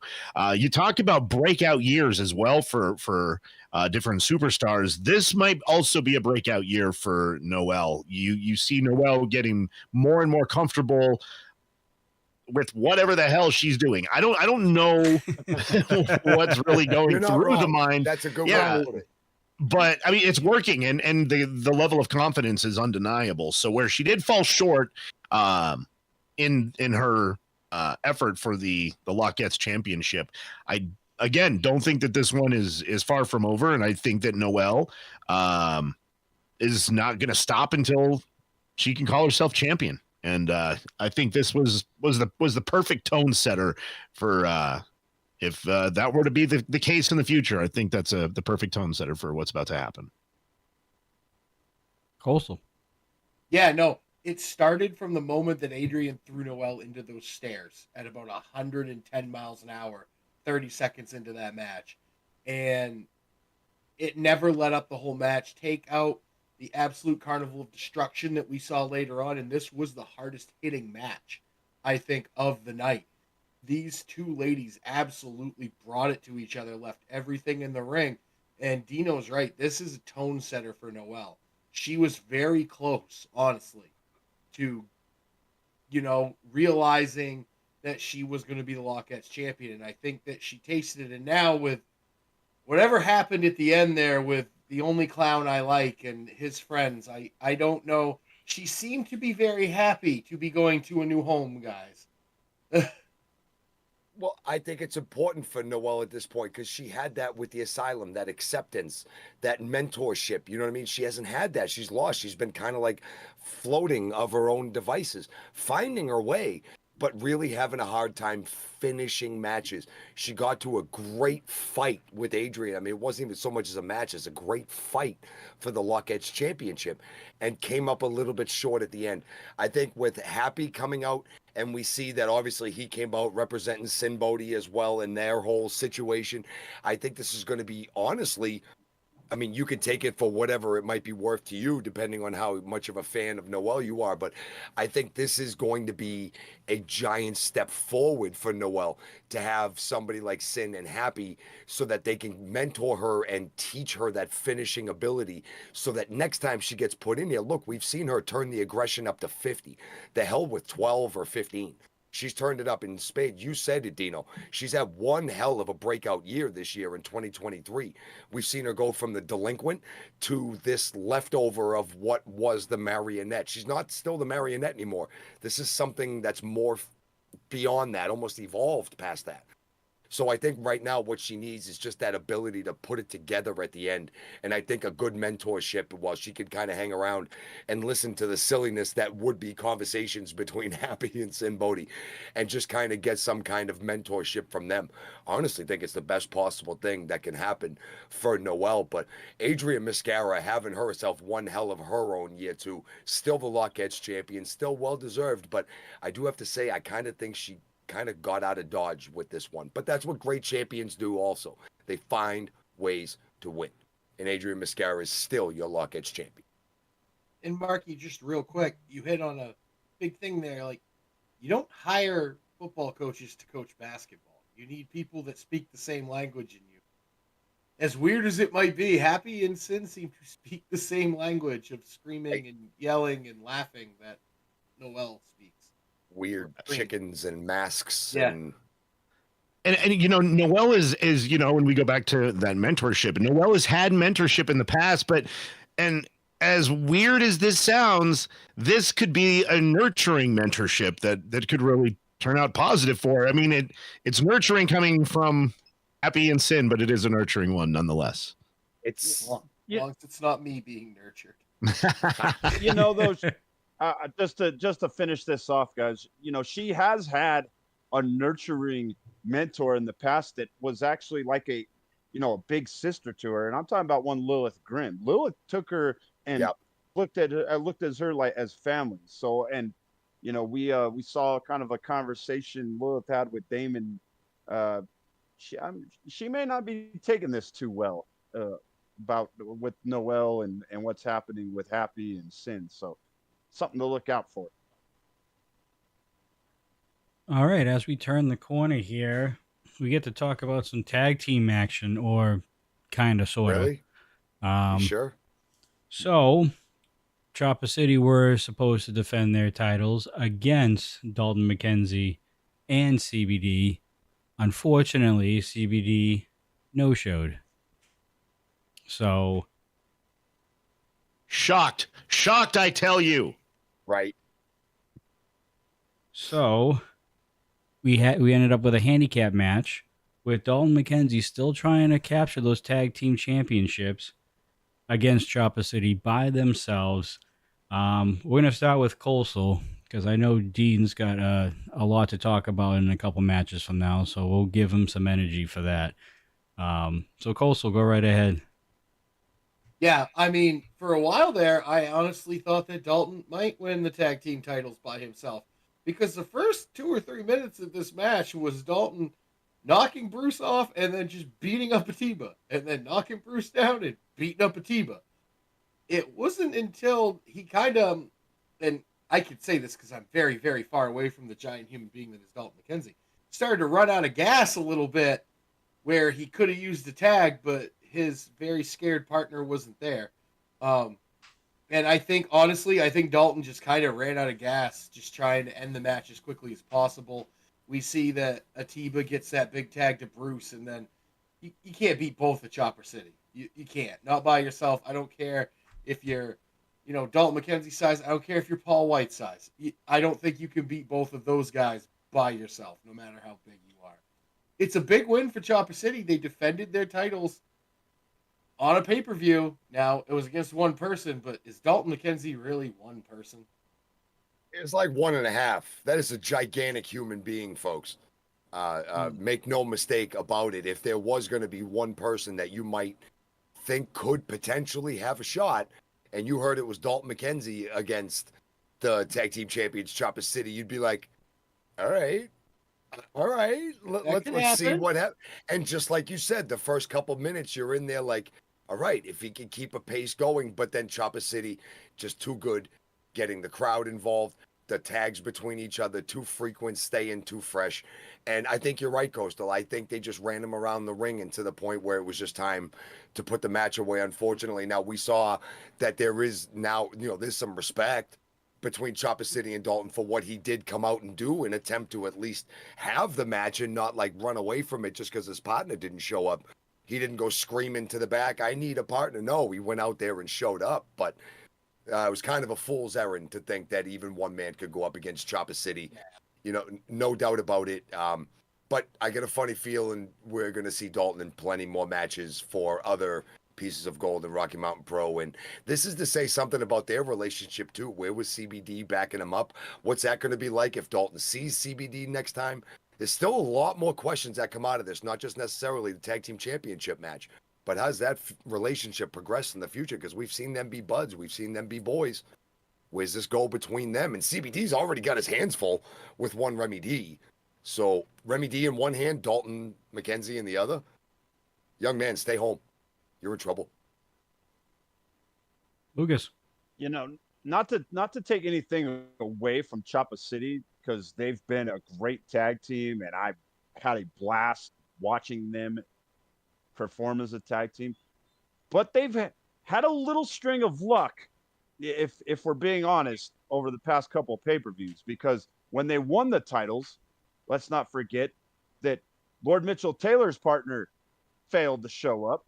You talk about breakout years as well for different superstars. This might also be a breakout year for Noelle. You see Noelle getting more and more comfortable with whatever the hell she's doing. I don't know what's really going through the mind. That's a good way to put it. But I mean, it's working, and the level of confidence is undeniable. So where she did fall short, in her effort for the Lockettes championship, I again don't think that this one is far from over, and I think that Noelle is not going to stop until she can call herself champion. And I think this was the perfect tone setter for if that were to be the case in the future. I think that's the perfect tone setter for what's about to happen. Coastal. Yeah, no. It started from the moment that Adrian threw Noelle into those stairs at about 110 miles an hour, 30 seconds into that match. And it never let up the whole match. Take out the absolute carnival of destruction that we saw later on, and this was the hardest hitting match, I think, of the night. These two ladies absolutely brought it to each other, left everything in the ring. And Dino's right. This is a tone setter for Noelle. She was very close, honestly, to, realizing that she was going to be the Lockettes champion. And I think that she tasted it. And now with whatever happened at the end there with the only clown I like and his friends, I don't know. She seemed to be very happy to be going to a new home, guys. Well, I think it's important for Noelle at this point, because she had that with the asylum, that acceptance, that mentorship. You know what I mean? She hasn't had that. She's lost. She's been kind of like floating of her own devices, finding her way, but really having a hard time finishing matches. She got to a great fight with Adrian. I mean, it wasn't even so much as a match, as a great fight for the Lockettes championship, and came up a little bit short at the end. I think with Happy coming out, and we see that obviously he came out representing Sin Bodhi as well in their whole situation, I think this is going to be, honestly, I mean, you can take it for whatever it might be worth to you, depending on how much of a fan of Noelle you are. But I think this is going to be a giant step forward for Noelle, to have somebody like Sin and Happy, so that they can mentor her and teach her that finishing ability, so that next time she gets put in there, look, we've seen her turn the aggression up to 50. The hell with 12 or 15. She's turned it up in spades. You said it, Dino. She's had one hell of a breakout year this year in 2023. We've seen her go from the delinquent to this leftover of what was the marionette. She's not still the marionette anymore. This is something that's more beyond that, almost evolved past that. So I think right now what she needs is just that ability to put it together at the end. And I think a good mentorship, while she could kind of hang around and listen to the silliness that would be conversations between Happy and Sin Bodhi and just kind of get some kind of mentorship from them. I honestly think it's the best possible thing that can happen for Noelle. But Adrian Mascara having herself one hell of her own year too. Still the Lockheads champion, still well deserved. But I do have to say, I kind of think she kind of got out of dodge with this one, but that's what great champions do also. They find ways to win, and Adrian Mascara is still your Lockheads champion. And Marky, just real quick, you hit on a big thing there. Like, you don't hire football coaches to coach basketball. You need people that speak the same language in you. As weird as it might be, Happy and Sin seem to speak the same language of screaming and yelling and laughing that Noelle speaks. Weird chickens and masks. Yeah. And you know, Noelle is you know, when we go back to that mentorship, Noelle has had mentorship in the past, but and as weird as this sounds, this could be a nurturing mentorship that could really turn out positive for her. I mean, it's nurturing coming from Happy and Sin, but it is a nurturing one nonetheless. It's as long as it's not me being nurtured. You know, those just to finish this off, guys, you know, she has had a nurturing mentor in the past that was actually like a big sister to her. And I'm talking about one Lilith Grimm. Lilith took her and looked at her like as family. So, and you know, we saw kind of a conversation Lilith had with Damon. She may not be taking this too well about with Noelle and what's happening with Happy and Sin. So something to look out for. All right, as we turn the corner here, we get to talk about some tag team action, or kind of, sort of. Really? Sure. So, Chopper City were supposed to defend their titles against Dalton McKenzie and CBD. Unfortunately, CBD no-showed. So, shocked, I tell you. Right. So, we ended up with a handicap match with Dalton McKenzie still trying to capture those tag team championships against Chopper City by themselves. We're going to start with Coastal because I know Dean's got a lot to talk about in a couple matches from now, so we'll give him some energy for that. So Coastal, go right ahead. Yeah, I mean, for a while there, I honestly thought that Dalton might win the tag team titles by himself. Because the first 2 or 3 minutes of this match was Dalton knocking Bruce off and then just beating up Atiba. And then knocking Bruce down and beating up Atiba. It wasn't until he kind of, and I could say this because I'm very, very far away from the giant human being that is Dalton McKenzie, started to run out of gas a little bit where he could have used the tag, but his very scared partner wasn't there. And I think, honestly, Dalton just kind of ran out of gas, just trying to end the match as quickly as possible. We see that Atiba gets that big tag to Bruce, and then you can't beat both at Chopper City. You can't. Not by yourself. I don't care if you're, Dalton McKenzie size. I don't care if you're Paul White size. I don't think you can beat both of those guys by yourself, no matter how big you are. It's a big win for Chopper City. They defended their titles on a pay-per-view. Now, it was against one person, but is Dalton McKenzie really one person? It's like 1.5. That is a gigantic human being, folks. Make no mistake about it. If there was going to be one person that you might think could potentially have a shot, and you heard it was Dalton McKenzie against the tag team champions Chopper City, you'd be like, all right, let's see what happens. And just like you said, the first couple minutes you're in there like, all right, if he can keep a pace going, but then Chopper City just too good, getting the crowd involved, the tags between each other too frequent, staying too fresh. And I think you're right, Coastal. I think they just ran him around the ring, and to the point where it was just time to put the match away, unfortunately. Now we saw that there is now, there's some respect between Chopper City and Dalton for what he did come out and do and attempt to at least have the match and not like run away from it just because his partner didn't show up. He didn't go screaming to the back, I need a partner. No, he went out there and showed up. But it was kind of a fool's errand to think that even one man could go up against Chopper City. You know, no doubt about it. But I get a funny feeling we're going to see Dalton in plenty more matches for other pieces of gold in Rocky Mountain Pro. And this is to say something about their relationship too. Where was CBD backing him up? What's that going to be like if Dalton sees CBD next time? There's still a lot more questions that come out of this, not just necessarily the tag team championship match, but how's that relationship progress in the future? Because we've seen them be buds. We've seen them be boys. Where's this go between them? And CBD's already got his hands full with one Remy D. So Remy D in one hand, Dalton McKenzie in the other. Young man, stay home. You're in trouble. Lucas. You know, not to take anything away from Choppa City, because they've been a great tag team, and I've had a blast watching them perform as a tag team. But they've had a little string of luck, if we're being honest, over the past couple of pay-per-views, because when they won the titles, let's not forget that Lord Mitchell Taylor's partner failed to show up,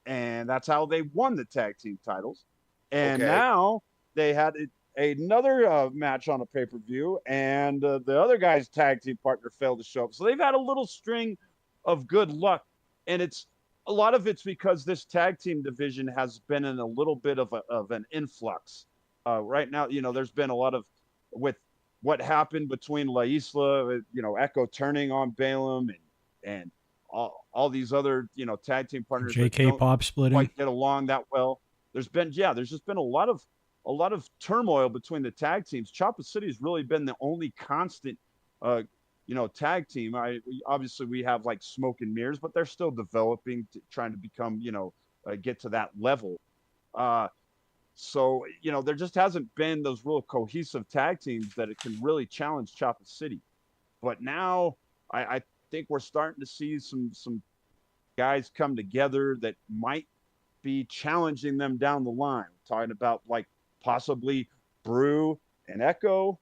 and that's how they won the tag team titles. And now they had another match on a pay-per-view, and the other guy's tag team partner failed to show up. So they've had a little string of good luck, and a lot of it's because this tag team division has been in a little bit of an influx. Right now, you know, there's been a lot of, with what happened between La Isla, you know, Echo turning on Balaam, and all these other, you know, tag team partners. JK Pop splitting. Quite get along that well. There's just been a lot of turmoil between the tag teams. Choppa City has really been the only constant, you know, tag team. Obviously we have like Smoke and Mirrors, but they're still developing, trying to become, you know, get to that level. So, you know, there just hasn't been those real cohesive tag teams that it can really challenge Choppa City. But now I think we're starting to see some guys come together that might be challenging them down the line. Talking about like possibly Brew and Echo,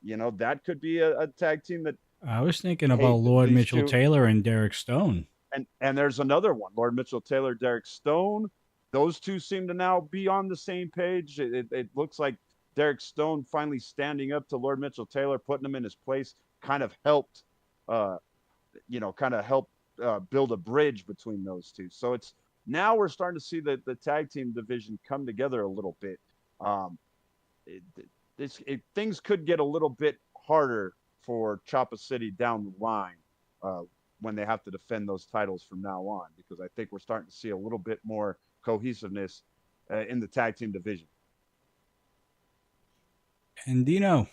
you know, that could be a tag team that. I was thinking about Lord Mitchell Taylor and Derek Stone. And there's another one, Lord Mitchell Taylor, Derek Stone. Those two seem to now be on the same page. It looks like Derek Stone finally standing up to Lord Mitchell Taylor, putting him in his place, kind of helped, you know, build a bridge between those two. So now we're starting to see the tag team division come together a little bit. Things could get a little bit harder for Choppa City down the line when they have to defend those titles from now on, because I think we're starting to see a little bit more cohesiveness in the tag team division. And Dino.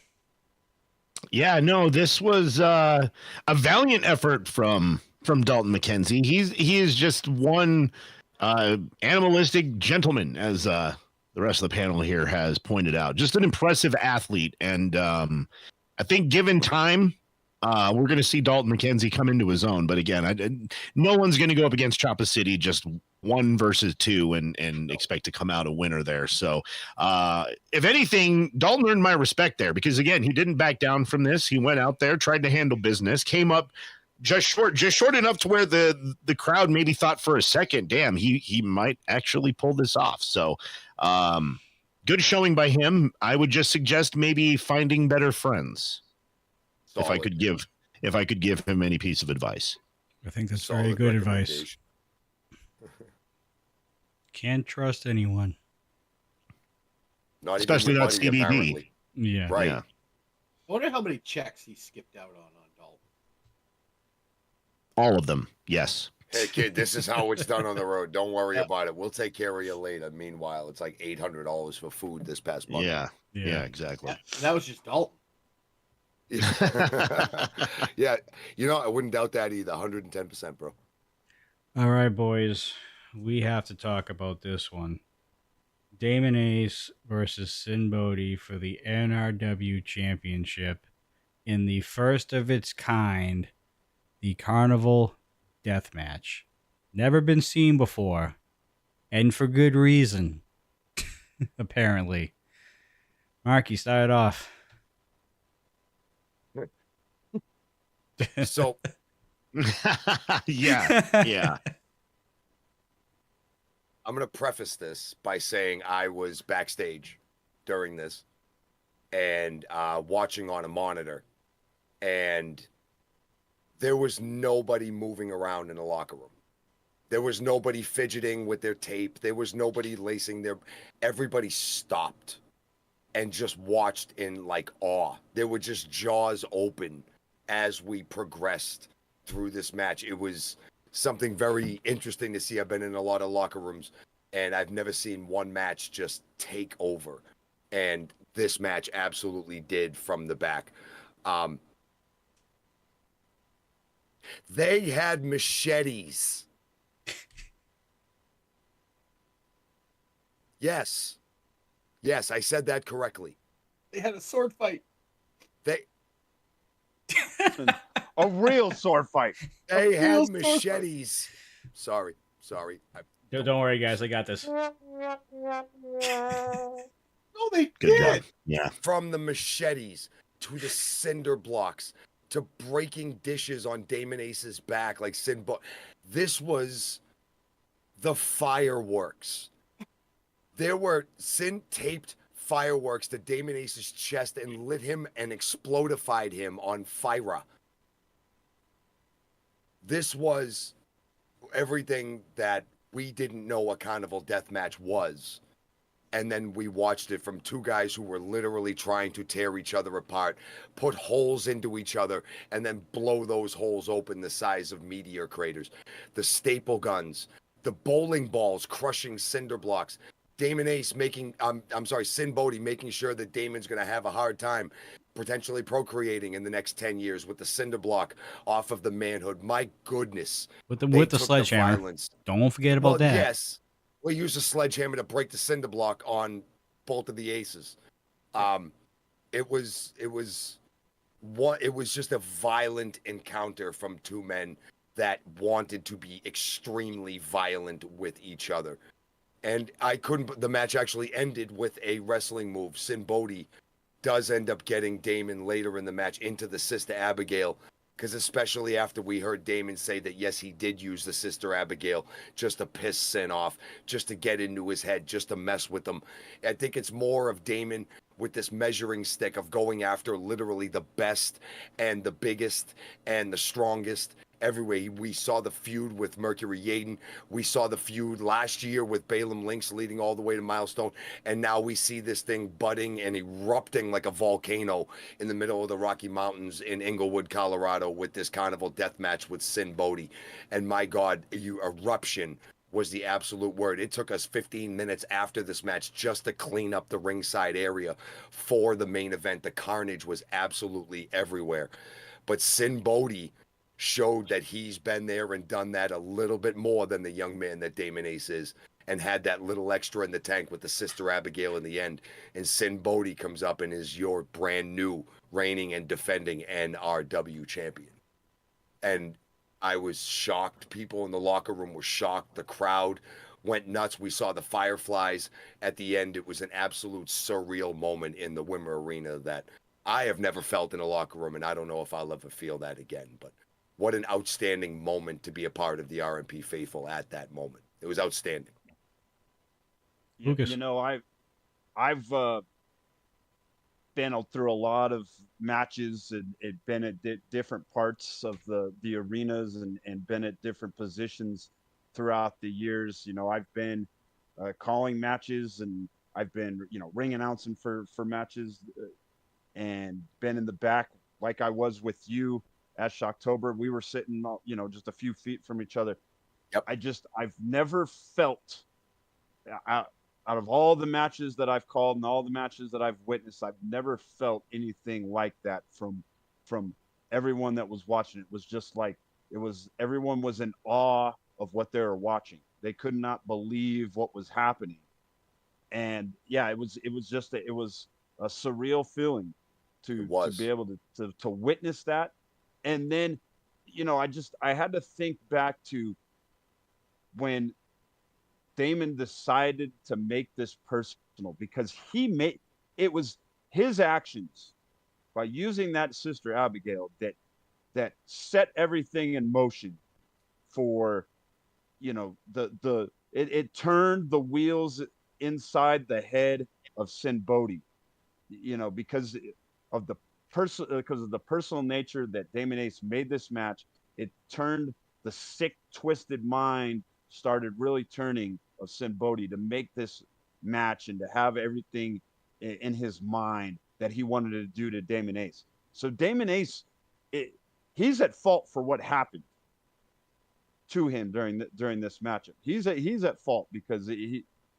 Yeah, no, this was a valiant effort from Dalton McKenzie. He is just one animalistic gentleman, as the rest of the panel here has pointed out. Just an impressive athlete, and I think given time, we're going to see Dalton McKenzie come into his own. But again, no one's going to go up against Choppa City just 1 versus 2 and expect to come out a winner there. So if anything, Dalton earned my respect there, because again, he didn't back down from this. He went out there, tried to handle business, came up just short enough to where the crowd maybe thought for a second, damn, he might actually pull this off. So good showing by him. I would just suggest maybe finding better friends. Solid. If I could give him any piece of advice. I think that's very good advice. Can't trust anyone. Especially not CBD. Apparently. Yeah. Right. Yeah. I wonder how many checks he skipped out on Dalton. All of them. Yes. Hey kid, this is how it's done on the road. Don't worry about it. We'll take care of you later. Meanwhile, it's like $800 for food this past month. Yeah, exactly. Yeah, that was just Dalton. Yeah, you know, I wouldn't doubt that either. 110%, bro. All right, boys. We have to talk about this one. Damon Ace versus Sin Bodhi for the NRW Championship in the first of its kind, the Carnival Death Match. Never been seen before, and for good reason, apparently. Marky, start off. So yeah. I'm going to preface this by saying I was backstage during this and watching on a monitor, and there was nobody moving around in the locker room. There was nobody fidgeting with their tape. There was nobody lacing their... Everybody stopped and just watched in like awe. There were just jaws open as we progressed through this match. It was something very interesting to see. I've been in a lot of locker rooms, and I've never seen one match just take over. And this match absolutely did from the back. They had machetes. Yes. Yes, I said that correctly. They had a sword fight. They A real sword fight. They had machetes. Sorry. Don't worry, guys. I got this. No, they Good did. job. Yeah. From the machetes to the cinder blocks to breaking dishes on Damon Ace's back like this was the fireworks. There were Sin taped fireworks to Damon Ace's chest and lit him and explodified him on fire. This was everything that we didn't know a Carnival Death Match was. And then we watched it from two guys who were literally trying to tear each other apart, put holes into each other, and then blow those holes open the size of meteor craters. The staple guns, the bowling balls crushing cinder blocks. Damon Ace Sin Bodhi making sure that Damon's going to have a hard time potentially procreating in the next 10 years with the cinder block off of the manhood. My goodness. With the sledgehammer. Don't forget about that. Yes. We used a sledgehammer to break the cinder block on both of the aces. It was just a violent encounter from two men that wanted to be extremely violent with each other. And the match actually ended with a wrestling move. Sin Bodhi does end up getting Damon later in the match into the Sister Abigail, because especially after we heard Damon say that, yes, he did use the Sister Abigail just to piss Sin off, just to get into his head, just to mess with him. I think it's more of Damon with this measuring stick of going after literally the best and the biggest and the strongest everywhere. We saw the feud with Mercury Yaden. We saw the feud last year with Balaam Lynx leading all the way to Milestone. And now we see this thing budding and erupting like a volcano in the middle of the Rocky Mountains in Inglewood, Colorado, with this Carnival Death Match with Sin Bodhi. And my God, eruption was the absolute word. It took us 15 minutes after this match just to clean up the ringside area for the main event. The carnage was absolutely everywhere. But Sin Bodhi showed that he's been there and done that a little bit more than the young man that Damon Ace is, and had that little extra in the tank with the Sister Abigail in the end. And Sin Bodhi comes up and is your brand new reigning and defending NRW champion. And I was shocked. People in the locker room were shocked. The crowd went nuts. We saw the fireflies at the end. It was an absolute surreal moment in the Wimmer Arena that I have never felt in a locker room, and I don't know if I'll ever feel that again. But what an outstanding moment to be a part of the RMP faithful at that moment. It was outstanding. Lucas. You know, I've been through a lot of matches and been at different parts of the arenas and been at different positions throughout the years. You know, I've been calling matches, and I've been, ring announcing for matches, and been in the back like I was with you at Shocktober. We were sitting, just a few feet from each other. Yep. I've never felt, out of all the matches that I've called and all the matches that I've witnessed, I've never felt anything like that from everyone that was watching. It was just like, everyone was in awe of what they were watching. They could not believe what was happening. And yeah, it was a surreal feeling to be able to witness that. And then, I had to think back to when Damon decided to make this personal, because his actions by using that Sister Abigail that set everything in motion for, you know, it turned the wheels inside the head of Sin Bodhi, you know, because of the personal nature that Damon Ace made this match. It turned the sick, twisted mind started really turning of Sin Bodhi to make this match and to have everything in his mind that he wanted to do to Damon Ace. So Damon Ace, he's at fault for what happened to him during this matchup. He's at fault because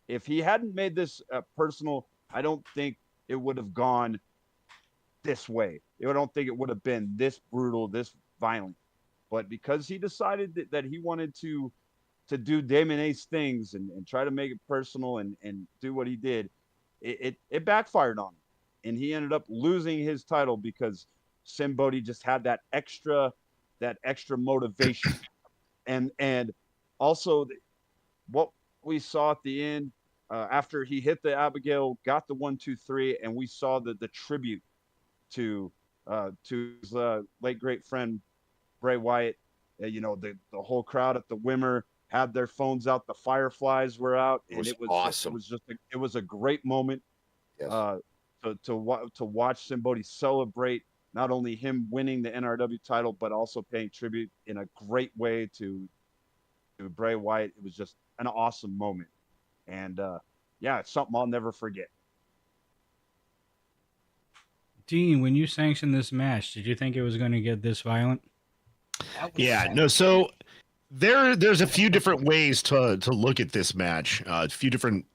if he hadn't made this personal, I don't think it would have gone this way. I don't think it would have been this brutal, this violent. But because he decided that he wanted to do Damon Ace things and try to make it personal and do what he did, it backfired on him. And he ended up losing his title because Sin Bodhi just had that extra motivation. And also what we saw at the end, after he hit the Abigail, got the 1, 2, 3, and we saw the tribute to his late great friend Bray Wyatt. You know, the whole crowd at the Wimmer had their phones out, the Fireflies were out, and it was awesome. It was a great moment. Yes. To watch Sin Bodhi celebrate not only him winning the NRW title, but also paying tribute in a great way to Bray Wyatt. It was just an awesome moment. And yeah, it's something I'll never forget. Dean, when you sanctioned this match, did you think it was going to get this violent? Yeah, no, so there's a few different ways to look at this match, a few different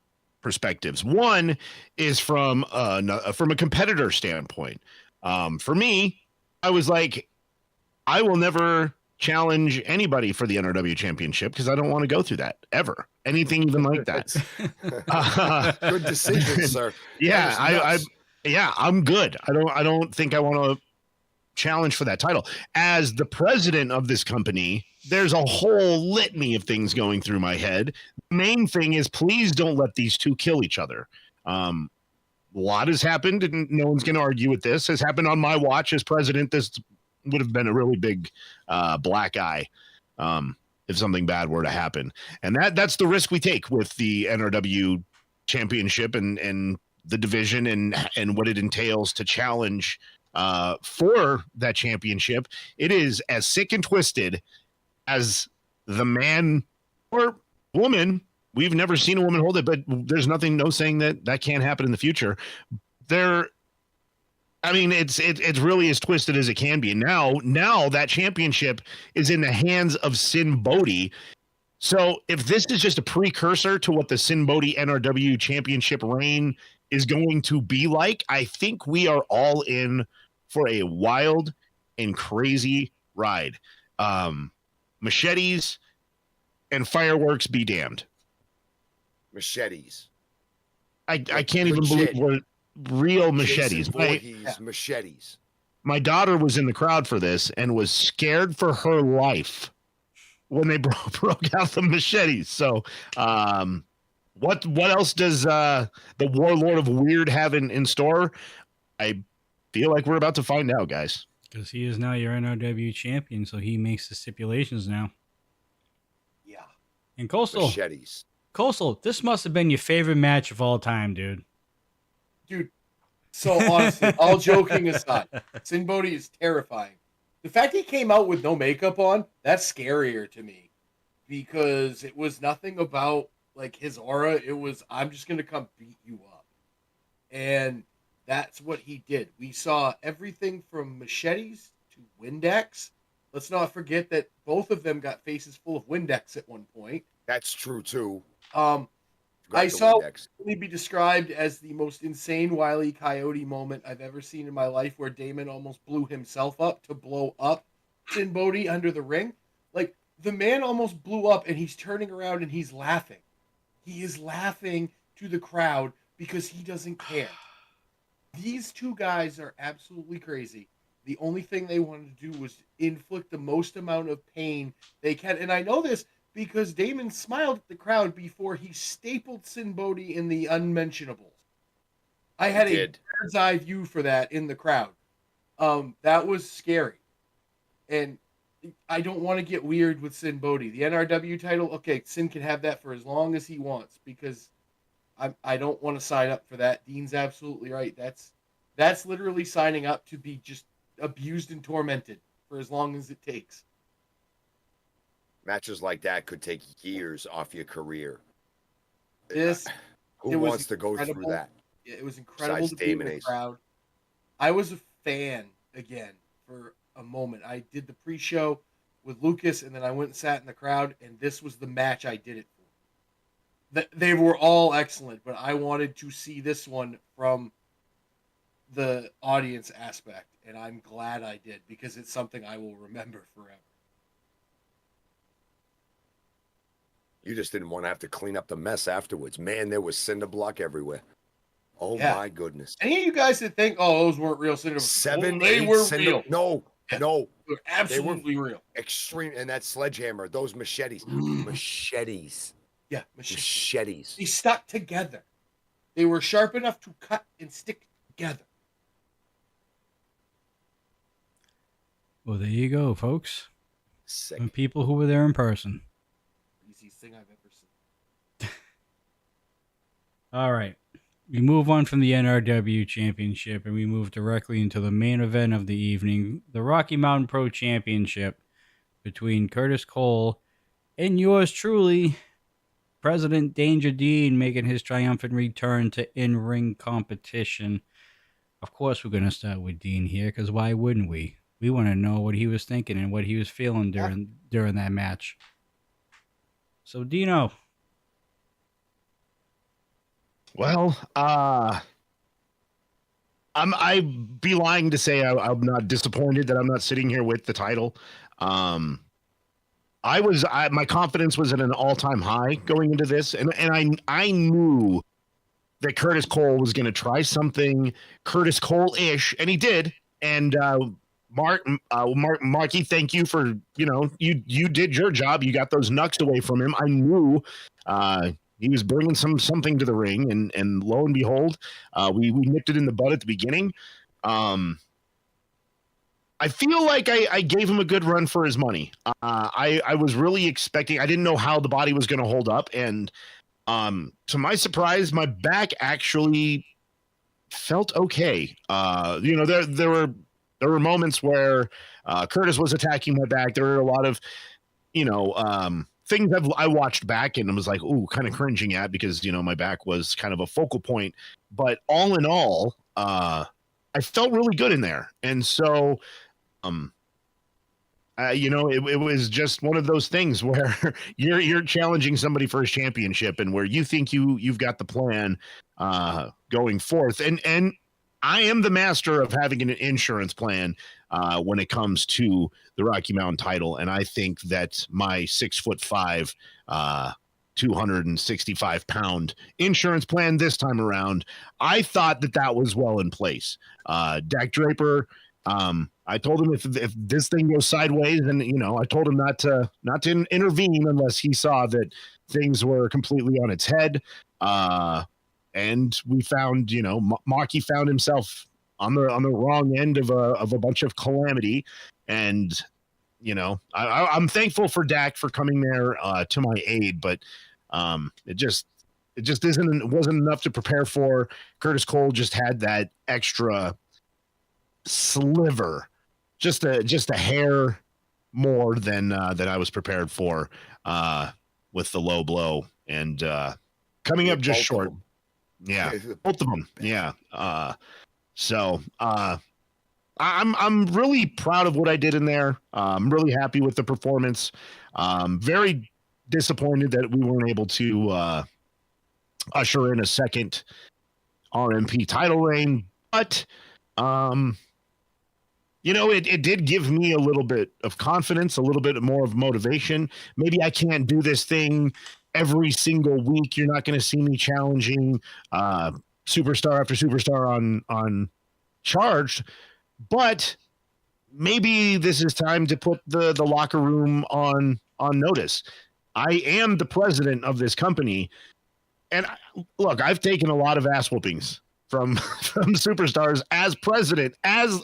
perspectives. One is from a competitor standpoint. For me, I was like, I will never challenge anybody for the NRW championship because I don't want to go through that ever. Anything even like that. Good decision, sir. Yeah, I'm good. I don't think I want to challenge for that title. As the president of this company, there's a whole litany of things going through my head. The main thing is, please don't let these two kill each other. A lot has happened, and no one's going to argue with this. Has happened on my watch as president. This would have been a really big black eye if something bad were to happen. And that's the risk we take with the NRW championship and the division and what it entails to challenge for that championship. It is as sick and twisted as the man or woman. We've never seen a woman hold it, but there's no saying that can't happen in the future. It's really as twisted as it can be. And now that championship is in the hands of Sin Bodhi. So if this is just a precursor to what the Sin Bodhi NRW championship reign is going to be like, I think we are all in for a wild and crazy ride. Machetes and fireworks be damned. Machetes. I can't even believe we're real machetes. Machetes. My daughter was in the crowd for this and was scared for her life when they broke out the machetes. So what else does the Warlord of Weird have in store? I feel like we're about to find out, guys. Because he is now your NRW champion, so he makes the stipulations now. Yeah. And Coastal, this must have been your favorite match of all time, dude. Dude, so honestly, all joking aside, Sin Bodhi is terrifying. The fact he came out with no makeup on, that's scarier to me. Because it was nothing about like his aura. It was, I'm just going to come beat you up. And that's what he did. We saw everything from machetes to Windex. Let's not forget that both of them got faces full of Windex at one point. That's true, too. I saw it really be described as the most insane Wile E. Coyote moment I've ever seen in my life, where Damon almost blew himself up to blow up Sin Bodhi under the ring. Like, the man almost blew up, and he's turning around and he's laughing. He is laughing to the crowd because he doesn't care. These two guys are absolutely crazy. The only thing they wanted to do was inflict the most amount of pain they can. And I know this because Damon smiled at the crowd before he stapled Sin Bodhi in the unmentionables. I had a bird's eye view for that in the crowd. That was scary. And I don't want to get weird with Sin Bodhi. The NRW title, okay, Sin can have that for as long as he wants because I don't want to sign up for that. Dean's absolutely right. That's literally signing up to be just abused and tormented for as long as it takes. Matches like that could take years off your career. Who wants to go through that? It was incredible Besides to be in Damon the Ace. crowd. I was a fan again for a moment. I did the pre-show with Lucas, and then I went and sat in the crowd, and this was the match I did it for. They were all excellent, but I wanted to see this one from the audience aspect, and I'm glad I did because it's something I will remember forever. You just didn't want to have to clean up the mess afterwards. Man, there was cinder block everywhere. Oh Yeah. my goodness. Any of you guys that think, oh, those weren't real cinder blocks? They were real. No, no. They were absolutely real. Extreme. And that sledgehammer, those machetes. Machetes. Yeah, machetes. They stuck together. They were sharp enough to cut and stick together. Well, there you go, folks. Sick. And people who were there in person. Easiest thing I've ever seen. All right. We move on from the NRW Championship and we move directly into the main event of the evening, the Rocky Mountain Pro Championship between Curtis Cole and yours truly, President Danger Dean, making his triumphant return to in-ring competition. Of course, we're going to start with Dean here, because why wouldn't we? We want to know what he was thinking and what he was feeling during that match. So, Dino. Well, I'd be lying to say I'm not disappointed that I'm not sitting here with the title. My confidence was at an all-time high going into this, and I knew that Curtis Cole was going to try something Curtis Cole-ish, and he did. And Marky, thank you for you did your job. You got those knucks away from him. I knew he was bringing something to the ring, and lo and behold, we nipped it in the bud at the beginning. I feel like I gave him a good run for his money. I was really expecting. I didn't know how the body was going to hold up, and to my surprise, my back actually felt okay. There were moments where Curtis was attacking my back. There were a lot of things I watched back and was like, ooh, kind of cringing at, because my back was kind of a focal point. But all in all, I felt really good in there, and so. It was just one of those things where you're challenging somebody for a championship, and where you think you've got the plan going forth, and I am the master of having an insurance plan when it comes to the Rocky Mountain title, and I think that my 6'5", 265-pound insurance plan this time around, I thought that was well in place. Dak Draper. I told him if this thing goes sideways, and I told him not to intervene unless he saw that things were completely on its head. And we found, Marky found himself on the wrong end of a bunch of calamity, and I'm thankful for Dak for coming there to my aid, but it wasn't enough to prepare for. Curtis Cole just had that extra sliver, just a hair more than I was prepared for with the low blow, and coming up just short. Yeah, both of them. Yeah. So I'm really proud of what I did in there. I'm really happy with the performance. Very disappointed that we weren't able to usher in a second RMP title reign, but it did give me a little bit of confidence, a little bit more of motivation. Maybe I can't do this thing every single week. You're not going to see me challenging superstar after superstar on Charged, but maybe this is time to put the locker room on notice. I am the president of this company, and look, I've taken a lot of ass whoopings. from Superstars as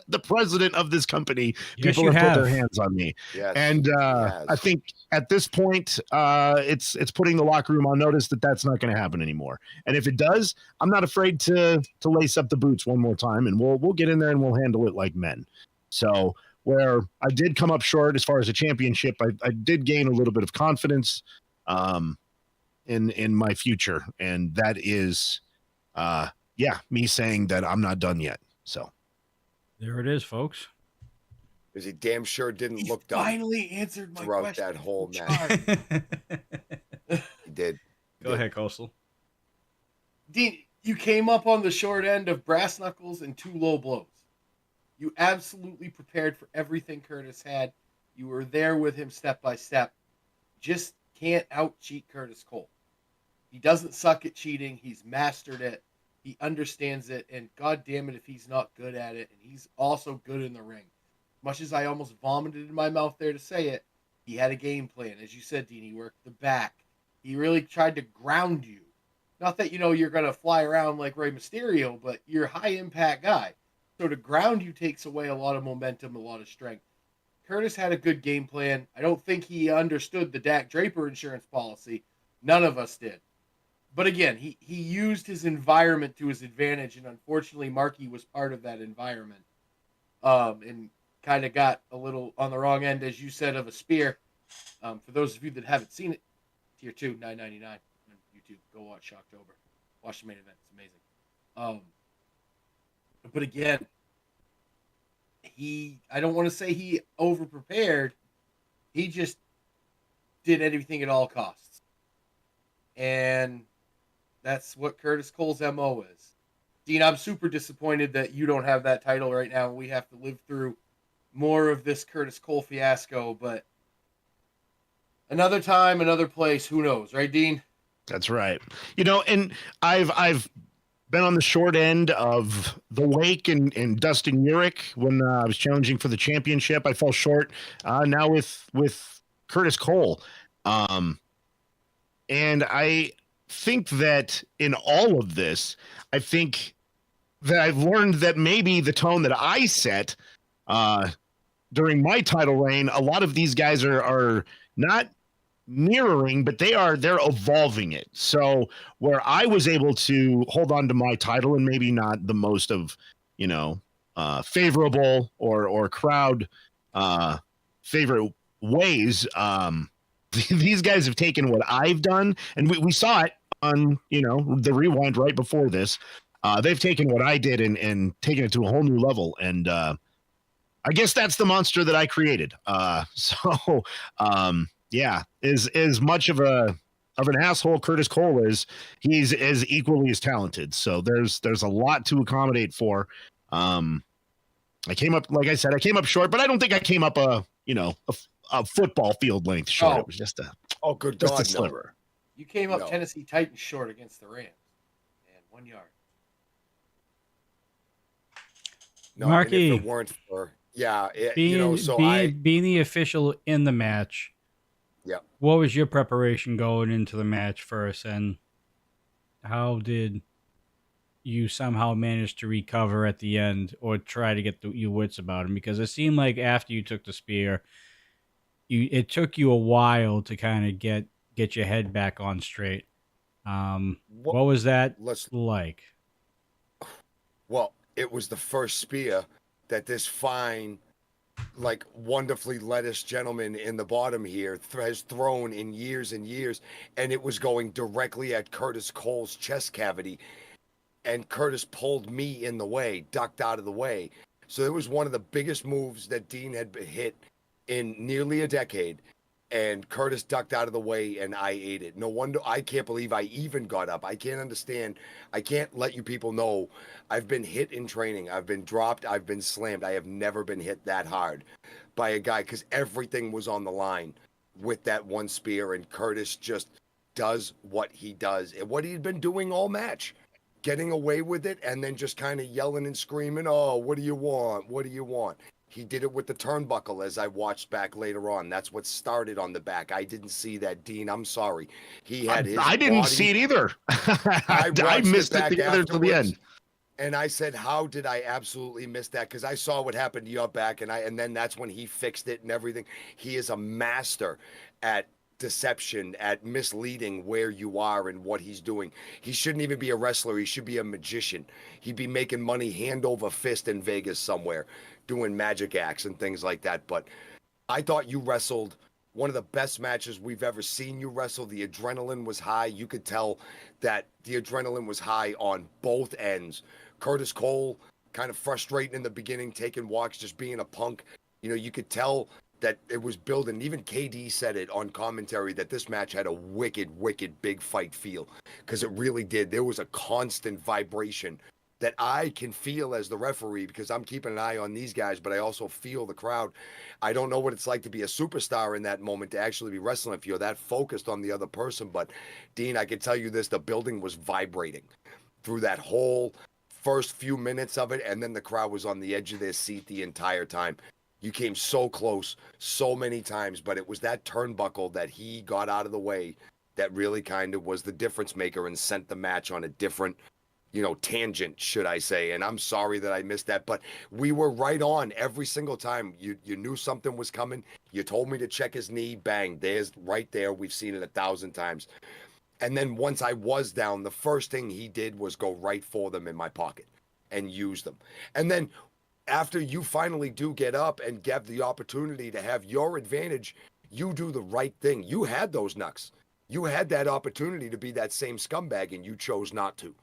the president of this company. Yes, People you have put have. their hands on me. Yes, And he has. I think at this point, it's putting the locker room on notice that that's not going to happen anymore. And if it does, I'm not afraid to lace up the boots one more time, and we'll get in there and we'll handle it like men. So where I did come up short as far as a championship, I did gain a little bit of confidence in my future, and that is me saying that I'm not done yet. So There it is, folks. Because he damn sure didn't He look done finally answered my throughout question. that whole Full match. charge. He did. Go ahead, Coastal. Dean, you came up on the short end of brass knuckles and 2 low blows. You absolutely prepared for everything Curtis had. You were there with him step by step. Just can't out-cheat Curtis Cole. He doesn't suck at cheating. He's mastered it. He understands it. And God damn it if he's not good at it. And he's also good in the ring. Much as I almost vomited in my mouth there to say it, he had a game plan. As you said, Dean, he worked the back. He really tried to ground you. Not that, you're going to fly around like Rey Mysterio, but you're a high-impact guy. So to ground you takes away a lot of momentum, a lot of strength. Curtis had a good game plan. I don't think he understood the Dak Draper insurance policy. None of us did. But again, he used his environment to his advantage, and unfortunately, Marky was part of that environment. And kind of got a little on the wrong end, as you said, of a spear. For those of you that haven't seen it, Tier 2, $9.99 on YouTube. Go watch Shocktober. Watch the main event. It's amazing. But again, I don't want to say he over-prepared. He just did everything at all costs. And that's what Curtis Cole's MO is. Dean, I'm super disappointed that you don't have that title right now. We have to live through more of this Curtis Cole fiasco, but another time, another place, who knows, right, Dean? that's right. And I've been on the short end of the Wake and Dustin Urich when I was challenging for the championship. I fell short. Now with Curtis Cole, and I think that in all of this, I think that I've learned that maybe the tone that I set during my title reign, a lot of these guys are not mirroring, but they're evolving it. So where I was able to hold on to my title and maybe not the most of, favorable or crowd favorite ways, these guys have taken what I've done, and we saw it on, the rewind right before this. They've taken what I did and taken it to a whole new level. And I guess that's the monster that I created. As much of an asshole Curtis Cole is, he's as equally as talented. So there's a lot to accommodate for. I came up, like I said, short, but I don't think I came up a football field length short. Oh. It was just a Good just God, a sliver. You came up No. Tennessee Titans short against the Rams. And 1 yard. No, Marky, and if it weren't for being the official in the match, yeah. what was your preparation going into the match first, and how did you somehow manage to recover at the end or try to get your wits about him? Because it seemed like after you took the spear, it took you a while to kind of get your head back on straight. What was that like? Well, it was the first spear that this fine, wonderfully lettuce gentleman in the bottom here has thrown in years and years, and it was going directly at Curtis Cole's chest cavity, and Curtis pulled me in the way, ducked out of the way. So it was one of the biggest moves that Dean had hit in nearly a decade, and Curtis ducked out of the way, and I ate it. No wonder. I can't believe I even got up. I can't understand. I can't let you people know. I've been hit in training. I've been dropped. I've been slammed. I have never been hit that hard by a guy, because everything was on the line with that one spear, and Curtis just does what he does and what he'd been doing all match, getting away with it, and then just kind of yelling and screaming, "Oh, what do you want? What do you want?" He did it with the turnbuckle, as I watched back later on. That's what started on the back. I didn't see that, Dean. I'm sorry. He had his I didn't body. see it either. I watched missed it back together to the end. And I said, how did I absolutely miss that? Because I saw what happened to your back, and then that's when he fixed it and everything. He is a master at deception, at misleading where you are and what he's doing. He shouldn't even be a wrestler. He should be a magician. He'd be making money hand over fist in Vegas somewhere, doing magic acts and things like that. But I thought you wrestled one of the best matches we've ever seen you wrestle. The adrenaline was high. You could tell that the adrenaline was high on both ends. Curtis Cole kind of frustrating in the beginning, taking walks, just being a punk. You know, you could tell that it was building. Even KD said it on commentary that this match had a wicked, wicked big fight feel, because it really did. There was a constant vibration that I can feel as the referee, because I'm keeping an eye on these guys, but I also feel the crowd. I don't know what it's like to be a superstar in that moment, to actually be wrestling if you're that focused on the other person. But Dean, I can tell you this, the building was vibrating through that whole first few minutes of it, and then the crowd was on the edge of their seat the entire time. You came so close so many times, but it was that turnbuckle that he got out of the way that really kind of was the difference maker and sent the match on a different, tangent, should I say. And I'm sorry that I missed that, but we were right on every single time. You knew something was coming. You told me to check his knee. Bang, there's right there. We've seen it 1,000 times. And then once I was down, the first thing he did was go right for them in my pocket and use them. And then after you finally do get up and get the opportunity to have your advantage, you do the right thing. You had those knucks. You had that opportunity to be that same scumbag, and you chose not to.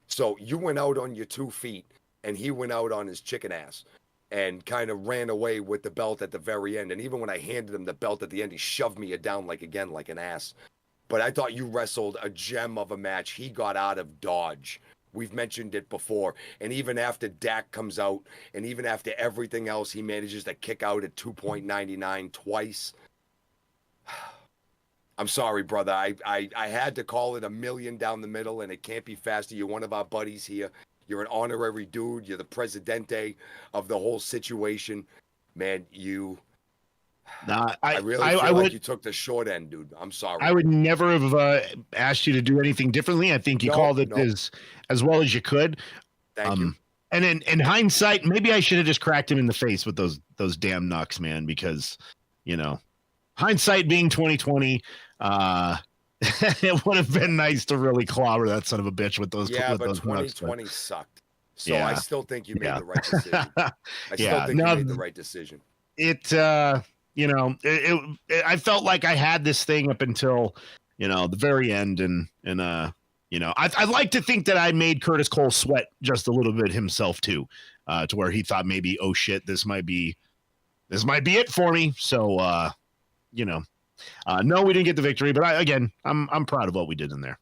So you went out on your 2 feet, and he went out on his chicken ass and kind of ran away with the belt at the very end. And even when I handed him the belt at the end, he shoved me down like an ass. But I thought you wrestled a gem of a match. He got out of dodge. We've mentioned it before. And even after Dak comes out, and even after everything else, he manages to kick out at 2.99 twice. I'm sorry, brother. I had to call it a million down the middle, and it can't be faster. You're one of our buddies here. You're an honorary dude. You're the presidente of the whole situation. Man, you... I really feel like you took the short end, dude. I'm sorry. I would never have asked you to do anything differently. I think you called it as well as you could. Thank you. And in hindsight, maybe I should have just cracked him in the face with those damn knucks, man, because, hindsight being 2020, it would have been nice to really clobber that son of a bitch with those. Yeah, with but those 2020 knucks, sucked. So I still think you made the right decision. I still think you made the right decision. I felt like I had this thing up until, the very end. And I'd like to think that I made Curtis Cole sweat just a little bit himself too, to where he thought maybe, oh shit, this might be it for me. So, no, we didn't get the victory, but I'm proud of what we did in there.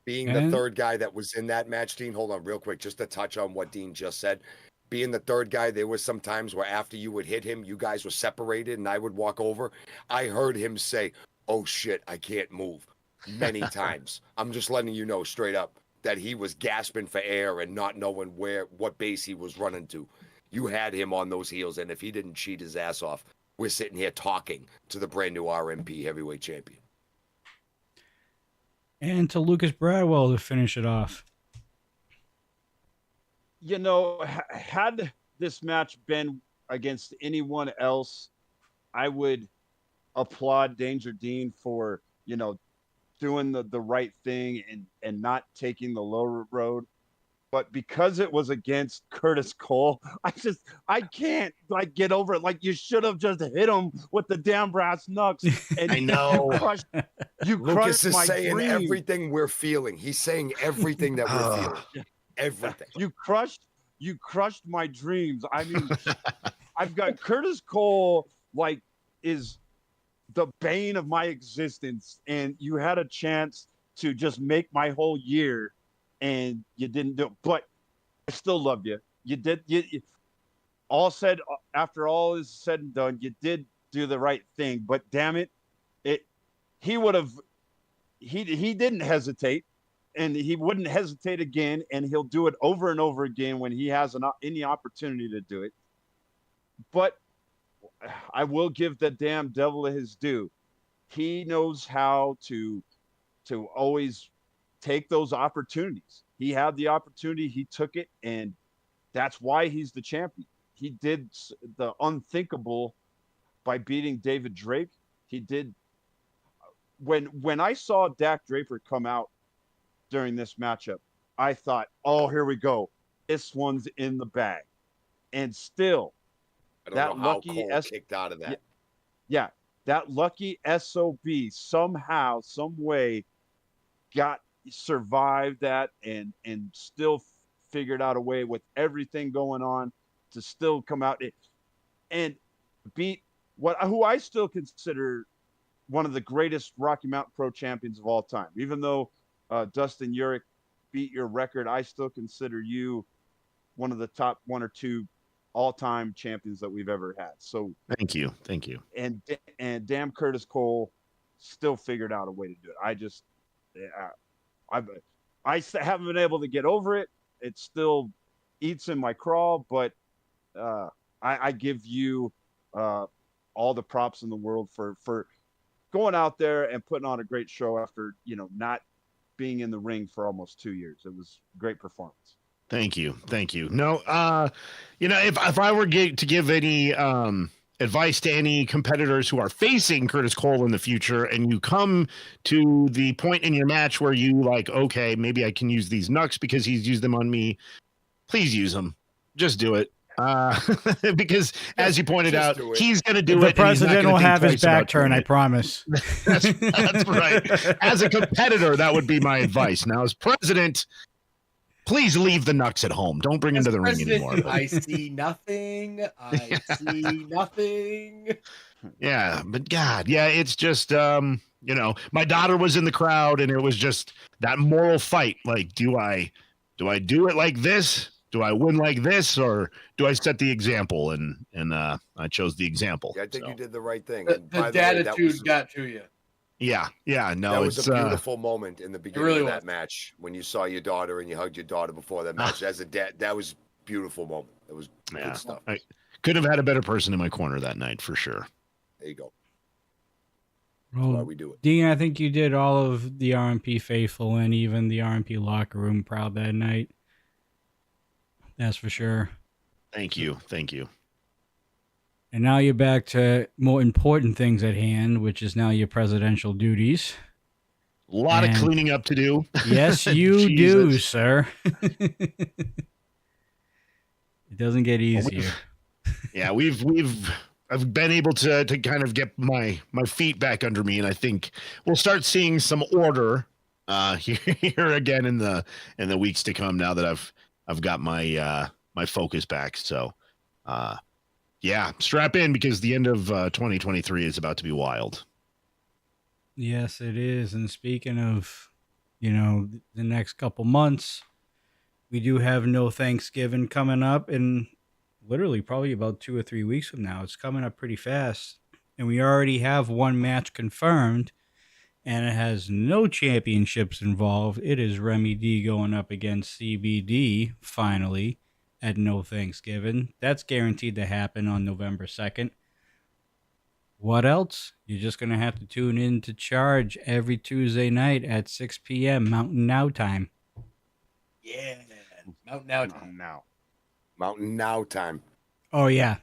Being the third guy that was in that match, Dean, hold on real quick, just to touch on what Dean just said. Being the third guy, there was some times where after you would hit him, you guys were separated and I would walk over. I heard him say, oh shit, I can't move, many times. I'm just letting you know straight up that he was gasping for air and not knowing what base he was running to. You had him on those heels, and if he didn't cheat his ass off, we're sitting here talking to the brand new RMP heavyweight champion. And to Lucas Bradwell to finish it off. Had this match been against anyone else, I would applaud Danger Dean for, doing the right thing and not taking the low road. But because it was against Curtis Cole, I can't get over it. Like, you should have just hit him with the damn brass knucks. And I know. You Lucas crushed is my saying dream. everything we're feeling. He's saying everything that we're feeling. Everything. You crushed my dreams. I mean, I've got Curtis Cole, is the bane of my existence, and you had a chance to just make my whole year, and you didn't do it. But I still love you. You did. After all is said and done, you did do the right thing. But damn it, he didn't hesitate. And he wouldn't hesitate again, and he'll do it over and over again when he has any opportunity to do it. But I will give the damn devil his due. He knows how to always take those opportunities. He had the opportunity, he took it, and that's why he's the champion. He did the unthinkable by beating David Drake. He did. When I saw Dak Draper come out during this matchup, I thought, oh, here we go. This one's in the bag. And still, I don't that know how lucky Cole kicked out of that. Yeah, that lucky SOB somehow, some way survived that and still figured out a way with everything going on to still come out and beat who I still consider one of the greatest Rocky Mountain Pro champions of all time. Even though Dustin Urich beat your record, I still consider you one of the top 1 or 2 all-time champions that we've ever had. So thank you. And damn, Curtis Cole still figured out a way to do it. I haven't been able to get over it. It still eats in my crawl, but I give you all the props in the world for going out there and putting on a great show after, not being in the ring for almost 2 years. It was a great performance. Thank you. No, if I were to give any advice to any competitors who are facing Curtis Cole in the future, and you come to the point in your match where you like, okay, maybe I can use these knucks because he's used them on me. Please use them. Just do it. Because as you pointed out, he's going to do it. The president will have his back turned, I promise. That's right. As a competitor, that would be my advice. Now, as president, please leave the knucks at home. Don't bring them to the ring anymore. I see nothing. I see nothing. Yeah, but God, it's just, my daughter was in the crowd, and it was just that moral fight. Like, do I do it like this? Do I win like this, or do I set the example? And I chose the example. Yeah, I think you did the right thing. The attitude got to you. Yeah. No, that was a beautiful moment in the beginning really of that match when you saw your daughter and you hugged your daughter before that match. As a dad, that was a beautiful moment. It was good stuff. I couldn't have had a better person in my corner that night for sure. There you go. That's why we do it. Dean, I think you did all of the RMP faithful and even the RMP locker room proud that night. That's for sure. Thank you. And now you're back to more important things at hand, which is now your presidential duties. A lot of cleaning up to do. Yes, you do, sir. It doesn't get easier. Yeah, I've been able to kind of get my feet back under me, and I think we'll start seeing some order here again in the weeks to come. Now that I've got my focus back, so strap in because the end of 2023 is about to be wild. Yes, it is. And speaking of, the next couple months, we do have No Thanksgiving coming up in literally probably about 2 or 3 weeks from now. It's coming up pretty fast. And we already have one match confirmed, and it has no championships involved. It is Remy D going up against CBD finally at No Thanksgiving. That's guaranteed to happen on November 2nd. What else? You're just going to have to tune in to Charge every Tuesday night at 6 p.m. Mountain Now time. Yeah, Mountain Now time. Mountain Now time. Oh, yeah.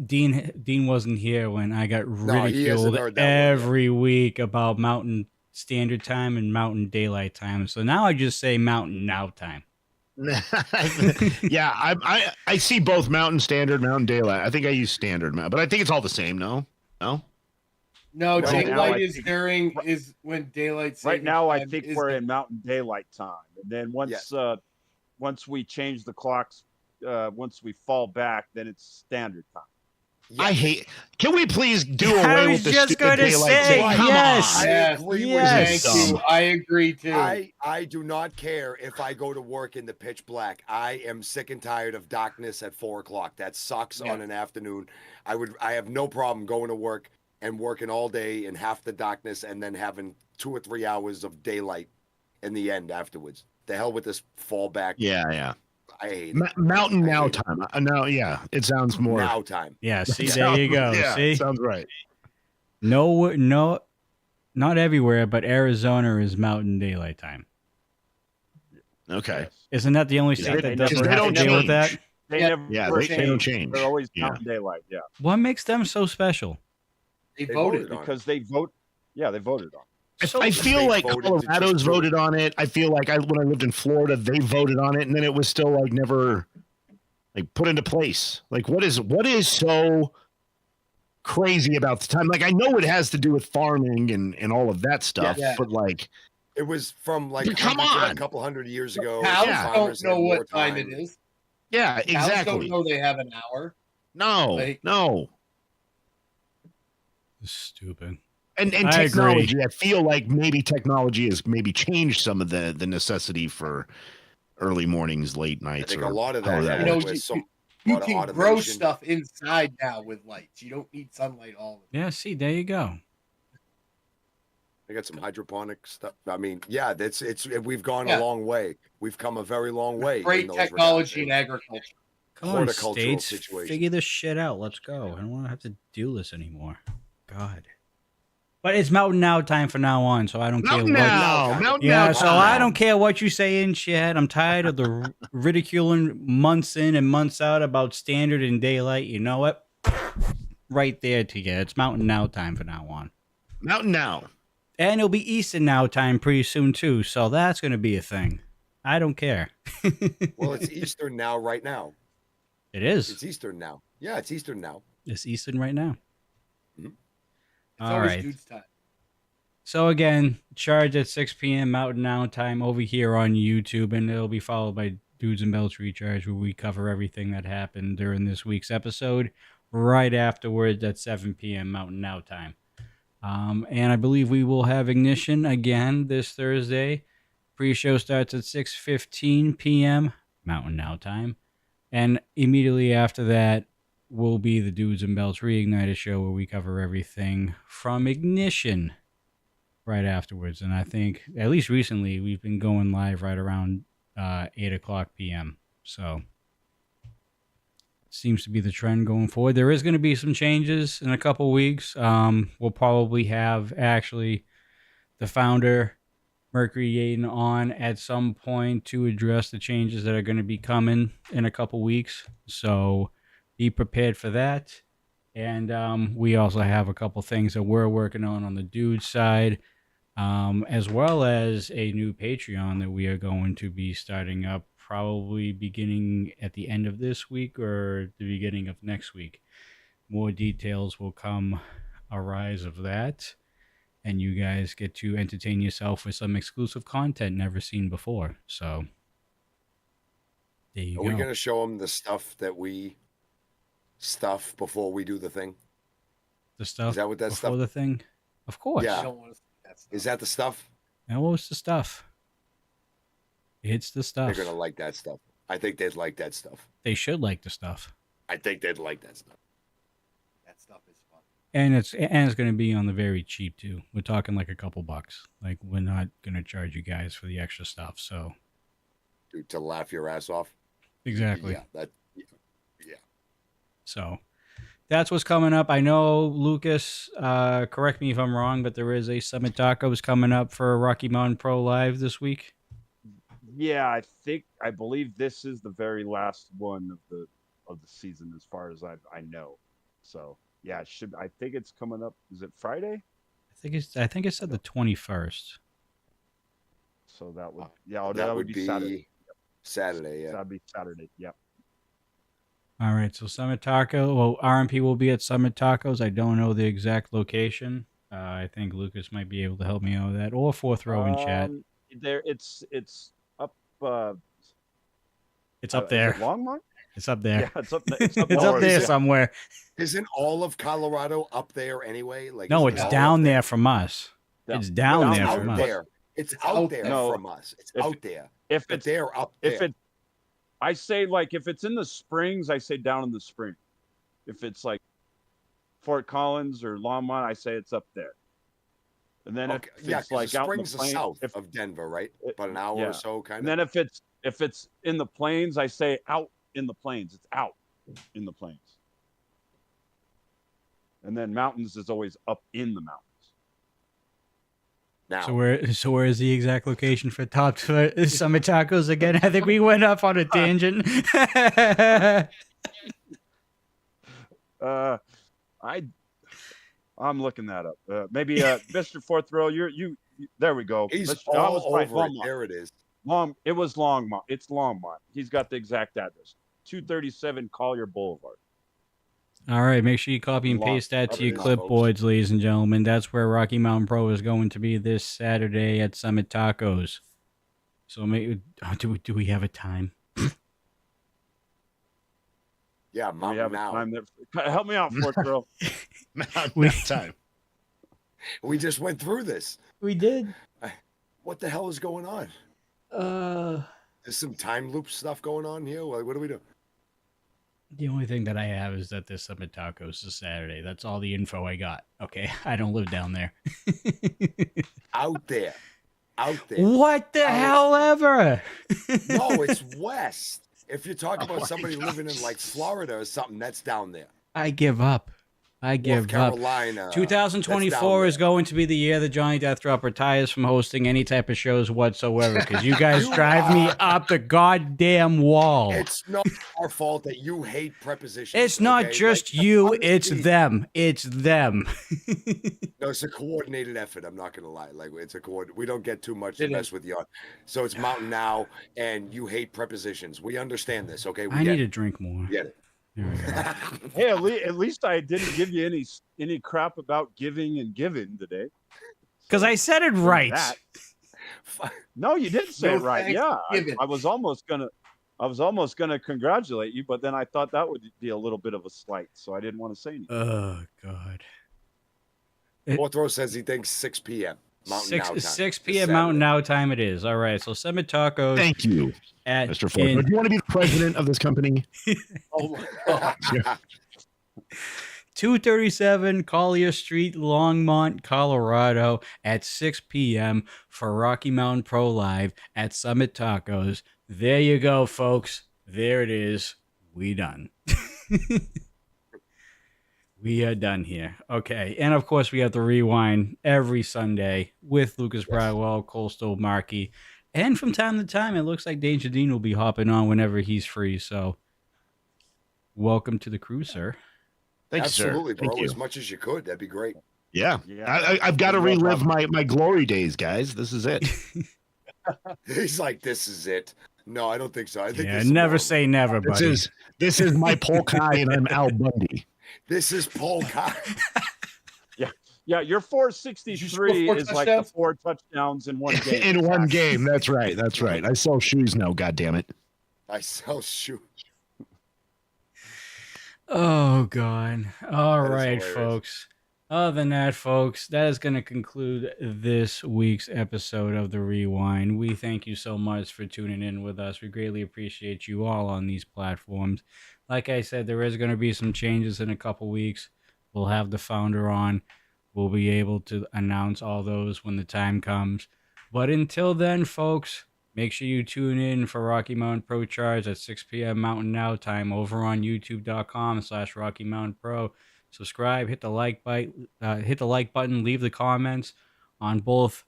Dean wasn't here when I got ridiculed every week about Mountain Standard Time and Mountain Daylight Time. So now I just say Mountain Now time. Yeah, I see both Mountain Standard, Mountain Daylight. I think I use Standard, but I think it's all the same. No. No, daylight is when daylight. Right now, I think we're in Mountain Daylight Time, and then once we change the clocks, once we fall back, then it's Standard Time. Yes. I hate. Can we please do away with the stupid daylight? Yes. Thank you. I agree too. I do not care if I go to work in the pitch black. I am sick and tired of darkness at 4:00. That sucks on an afternoon. I have no problem going to work and working all day in half the darkness and then having 2 or 3 hours of daylight in the end afterwards. The hell with this fallback. Yeah. I hate it. Mountain Now time. No, yeah, it sounds more Now time. Yeah, see, there you go. Yeah, see, sounds right. No, not everywhere, but Arizona is Mountain Daylight Time. Okay. Yes. Isn't that the only Yeah, state they that doesn't never- have don't to deal with that? change. They Yeah, never Yeah, never they don't change. change. They're always Yeah. counting daylight. Yeah. What makes them so special? They They voted. voted on Because they vote. Yeah, they voted on it. So I feel They like voted to just Colorado's do it. voted on it. I feel like when I lived in Florida, they voted on it, and then it was still like never like put into place. Like what is so crazy about the time? Like I know it has to do with farming and all of that stuff, Yeah. but like It was from like Come a on. couple hundred years ago. Cows Yeah. farmers don't know had more what time it is. yeah, Cows exactly. don't know they have an hour. No, Like- no. Stupid. And I technology, agree. I feel like maybe technology has maybe changed some of the necessity for early mornings, late I nights. think or a lot of how that You know, has you- with some You lot of can grow automation. stuff inside now with lights. You don't need sunlight all the time. Yeah, see, there you go. They got some hydroponic stuff. I mean, yeah, we've gone Yeah. a long way. We've come a very long way. in Great those technology in regards. agriculture. Come on, Horticultural states, situation. figure this shit out. Let's go. I don't want to have to do this anymore. God. But it's Mountain Now time from now on, so I don't care Mountain what. now, Mountain Yeah, now. so I don't care what you say in chat. I'm tired of the ridiculing months in and months out about standard and daylight. You know what? Right there to you. It's Mountain Now time from now on. Mountain now. And it'll be Eastern Now time pretty soon, too. So that's going to be a thing. I don't care. Well, it's Eastern now, right now. It is. It's Eastern now. Yeah, it's Eastern now. It's Eastern right now. Mhm. It's All always right. dude's time. So again, charge at 6 p.m. Mountain Now time over here on YouTube, and it'll be followed by Dudes and Belts Recharge, where we cover everything that happened during this week's episode. Right afterwards at 7 p.m. Mountain Now time. And I believe we will have Ignition again this Thursday. Pre-show starts at 6:15 p.m. Mountain Now time. And immediately after that will be the Dudes and Belts Reignited show, where we cover everything from Ignition right afterwards. And I think, at least recently, we've been going live right around 8 o'clock p.m. So seems to be the trend going forward. There is going to be some changes in a couple weeks. We'll probably have actually the founder, Mercury Yaden, on at some point to address the changes that are going to be coming in a couple weeks. So be prepared for that. And we also have a couple things that we're working on the dude side, as well as a new Patreon that we are going to be starting up probably beginning at the end of this week or the beginning of next week. More details will come arise of that, and you guys get to entertain yourself with some exclusive content never seen before. So there you Are go. we going to show them the stuff that we stuff before we do the thing? The stuff Is that what that before stuff? the thing? Of course. Yeah. You don't want to see that stuff. Is that the stuff? That was the stuff. It's the stuff. They're going to like that stuff. I think they'd like that stuff. They should like the stuff. I think they'd like that stuff. That stuff is fun. And it's going to be on the very cheap too. We're talking like a couple bucks. Like, we're not going to charge you guys for the extra stuff. So Dude, to laugh your ass off. exactly. Yeah. So that's what's coming up. I know, Lucas, correct me if I'm wrong, but there is a Summit Tacos coming up for Rocky Mountain Pro Live this week. Yeah, I believe this is the very last one of the season, as far as I know. So yeah, I think it's coming up. Is it Friday? I think it said the 21st. So that would that would be be Saturday. Saturday, yeah. That'd be Saturday. Yep. All right, so Summit Taco. Well, RMP will be at Summit Tacos. I don't know the exact location. I think Lucas might be able to help me out with that, or Fourth Row in chat. There, it's up. It's up is there. it Longmont? It's up there. Yeah, it's up. It's up, It's up there somewhere. Isn't all of Colorado up there anyway? Like, No, is it it's all down up there from us. Down- It's down down there Out from us. there. It's out there No. from us. It's If- out there. If But it's they're up there. if it, I say, like, if it's in the Springs, I say down in the spring. If it's like Fort Collins or Longmont, I say it's up there. And then Okay, if yeah, it's 'cause like the out in the Springs are plains, south if, of Denver, right? it- About an hour yeah. or so, kind and of. then if it's in the plains, I say out in the plains. It's out in the plains. And then mountains is always up in the mountains. Now. So where is the exact location for Top Summit Tacos again? I think we went off on a tangent. I'm looking that up. Maybe Mr. Fourth Row, you there we go. He's Mr. I was all right, over it. Longmont. There it is. It was Longmont. It's Longmont. He's got the exact address. 237 Collier Boulevard. All right, make sure you copy and paste that to your clipboards, ladies and gentlemen. That's where Rocky Mountain Pro is going to be this Saturday at Summit Tacos. So do we have a time? Yeah, we have now. A time that, help me out, Fourth Row. Time. We just went through this. We did. What the hell is going on? There's some time loop stuff going on here. What do we do? The only thing that I have is that there's Summit Tacos this Saturday. That's all the info I got. Okay, I don't live down there. Out there. What the hell ever? No, it's west. If you're talking about somebody living in like Florida or something, that's down there. I give up. North Carolina. 2024 is going to be the year that Johnny Deathdrop retires from hosting any type of shows whatsoever because you guys drive me up the goddamn wall. It's not our fault that you hate prepositions. It's not just like, you, it's them. It's them. No, it's a coordinated effort. I'm not going to lie. Like it's a we don't get too much to mess with you. So it's Mountain Now, and you hate prepositions. We understand this, okay? I need to drink more. Get it. Hey, at least I didn't give you any crap about giving and giving today. Because I said it right. No, you didn't say it right. Yeah, I was almost gonna congratulate you, but then I thought that would be a little bit of a slight, so I didn't want to say anything. Oh God. Fourth Row says he thinks 6 p.m. Mountain Now time. 6 p.m. Mountain Now time it is. All right, so Summit Tacos. Thank you, Mr. Ford. Do you want to be the president of this company? Oh my God. 237 Collier Street, Longmont, Colorado at 6 p.m. for Rocky Mountain Pro Live at Summit Tacos. There you go, folks. There it is. We done. We are done here. Okay. And of course, we have the rewind every Sunday with Lucas Bradwell, Coastal Markey. And from time to time, it looks like Danger Dean will be hopping on whenever he's free. So welcome to the crew, sir. Thank you, sir. Absolutely, bro. Thank you. As much as you could. That'd be great. Yeah. I've got to relive my glory days, guys. This is it. He's like, this is it. No, I don't think so. I think never say never, buddy. This is my Polk High, and I'm Al Bundy. This is Polk High. Yeah, your 463 is like the 4 touchdowns in one game. In one game, that's right. That's right. I sell shoes now, goddammit. I sell shoes. Oh, God. All right, folks. Other than that, folks, that is going to conclude this week's episode of The Rewind. We thank you so much for tuning in with us. We greatly appreciate you all on these platforms. Like I said, there is going to be some changes in a couple weeks. We'll have the founder on. We'll be able to announce all those when the time comes. But until then, folks, make sure you tune in for Rocky Mountain Pro Charge at 6 p.m. Mountain Now time over on youtube.com/Rocky Mountain Pro. Subscribe, hit the like button, leave the comments on both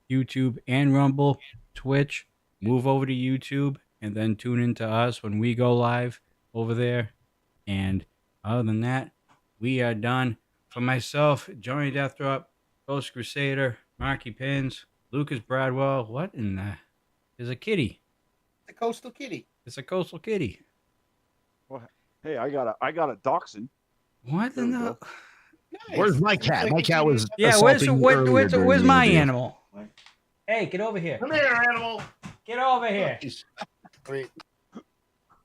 YouTube and Rumble, Twitch. Move over to YouTube and then tune in to us when we go live over there. And other than that, we are done. For myself, Johnny Deathdrop, Ghost Crusader, Marky Pins, Lucas Bradwell. What in the... There's a kitty. It's a coastal kitty. It's a coastal kitty. Well, hey, I got a dachshund. What in the... Nice. Where's my cat? My cat was where's my interview. animal? Hey, get over here. Come here, animal. Get over here. I mean,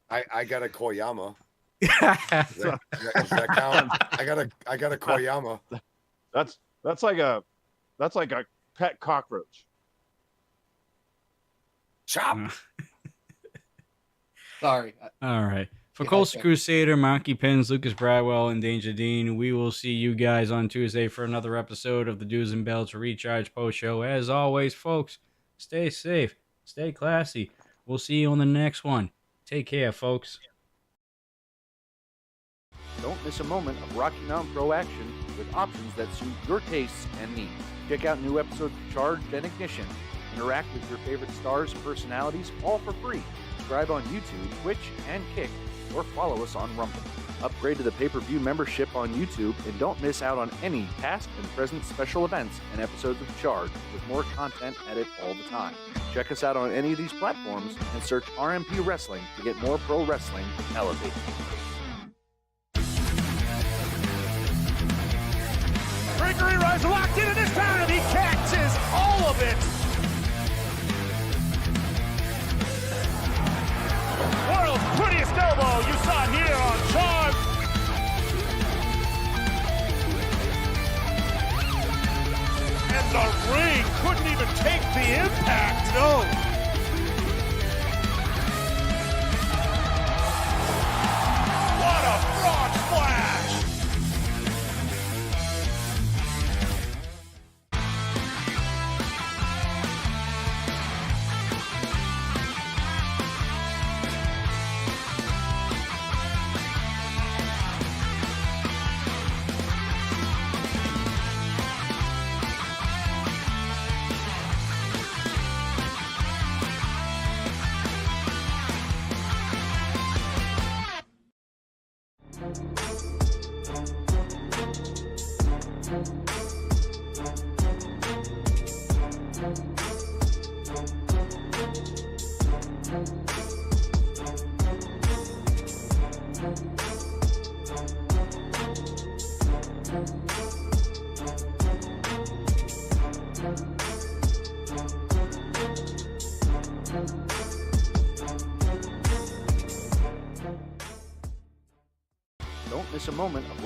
I got a Koyama. Does that count? I got a Koyama. That's like a pet cockroach. Chop. Sorry. All right. For Coastal Crusader, Monkey Pins, Lucas Bradwell, and Danger Dean, we will see you guys on Tuesday for another episode of the Do's and Bells Recharge Post Show. As always, folks, stay safe, stay classy. We'll see you on the next one. Take care, folks. Don't miss a moment of Rocky Mountain Pro action with options that suit your tastes and needs. Check out new episodes of Charged and Ignition. Interact with your favorite stars and personalities, all for free. Subscribe on YouTube, Twitch, and Kick, or follow us on Rumble. Upgrade to the pay-per-view membership on YouTube and don't miss out on any past and present special events and episodes of Charged with more content added all the time. Check us out on any of these platforms and search RMP Wrestling to get more pro wrestling elevated. Gregory Rise locked in, and this time he catches all of it. World's prettiest elbow, you saw it here on Charge. And the ring couldn't even take the impact. No. What a frog splash. Don't miss a moment of rock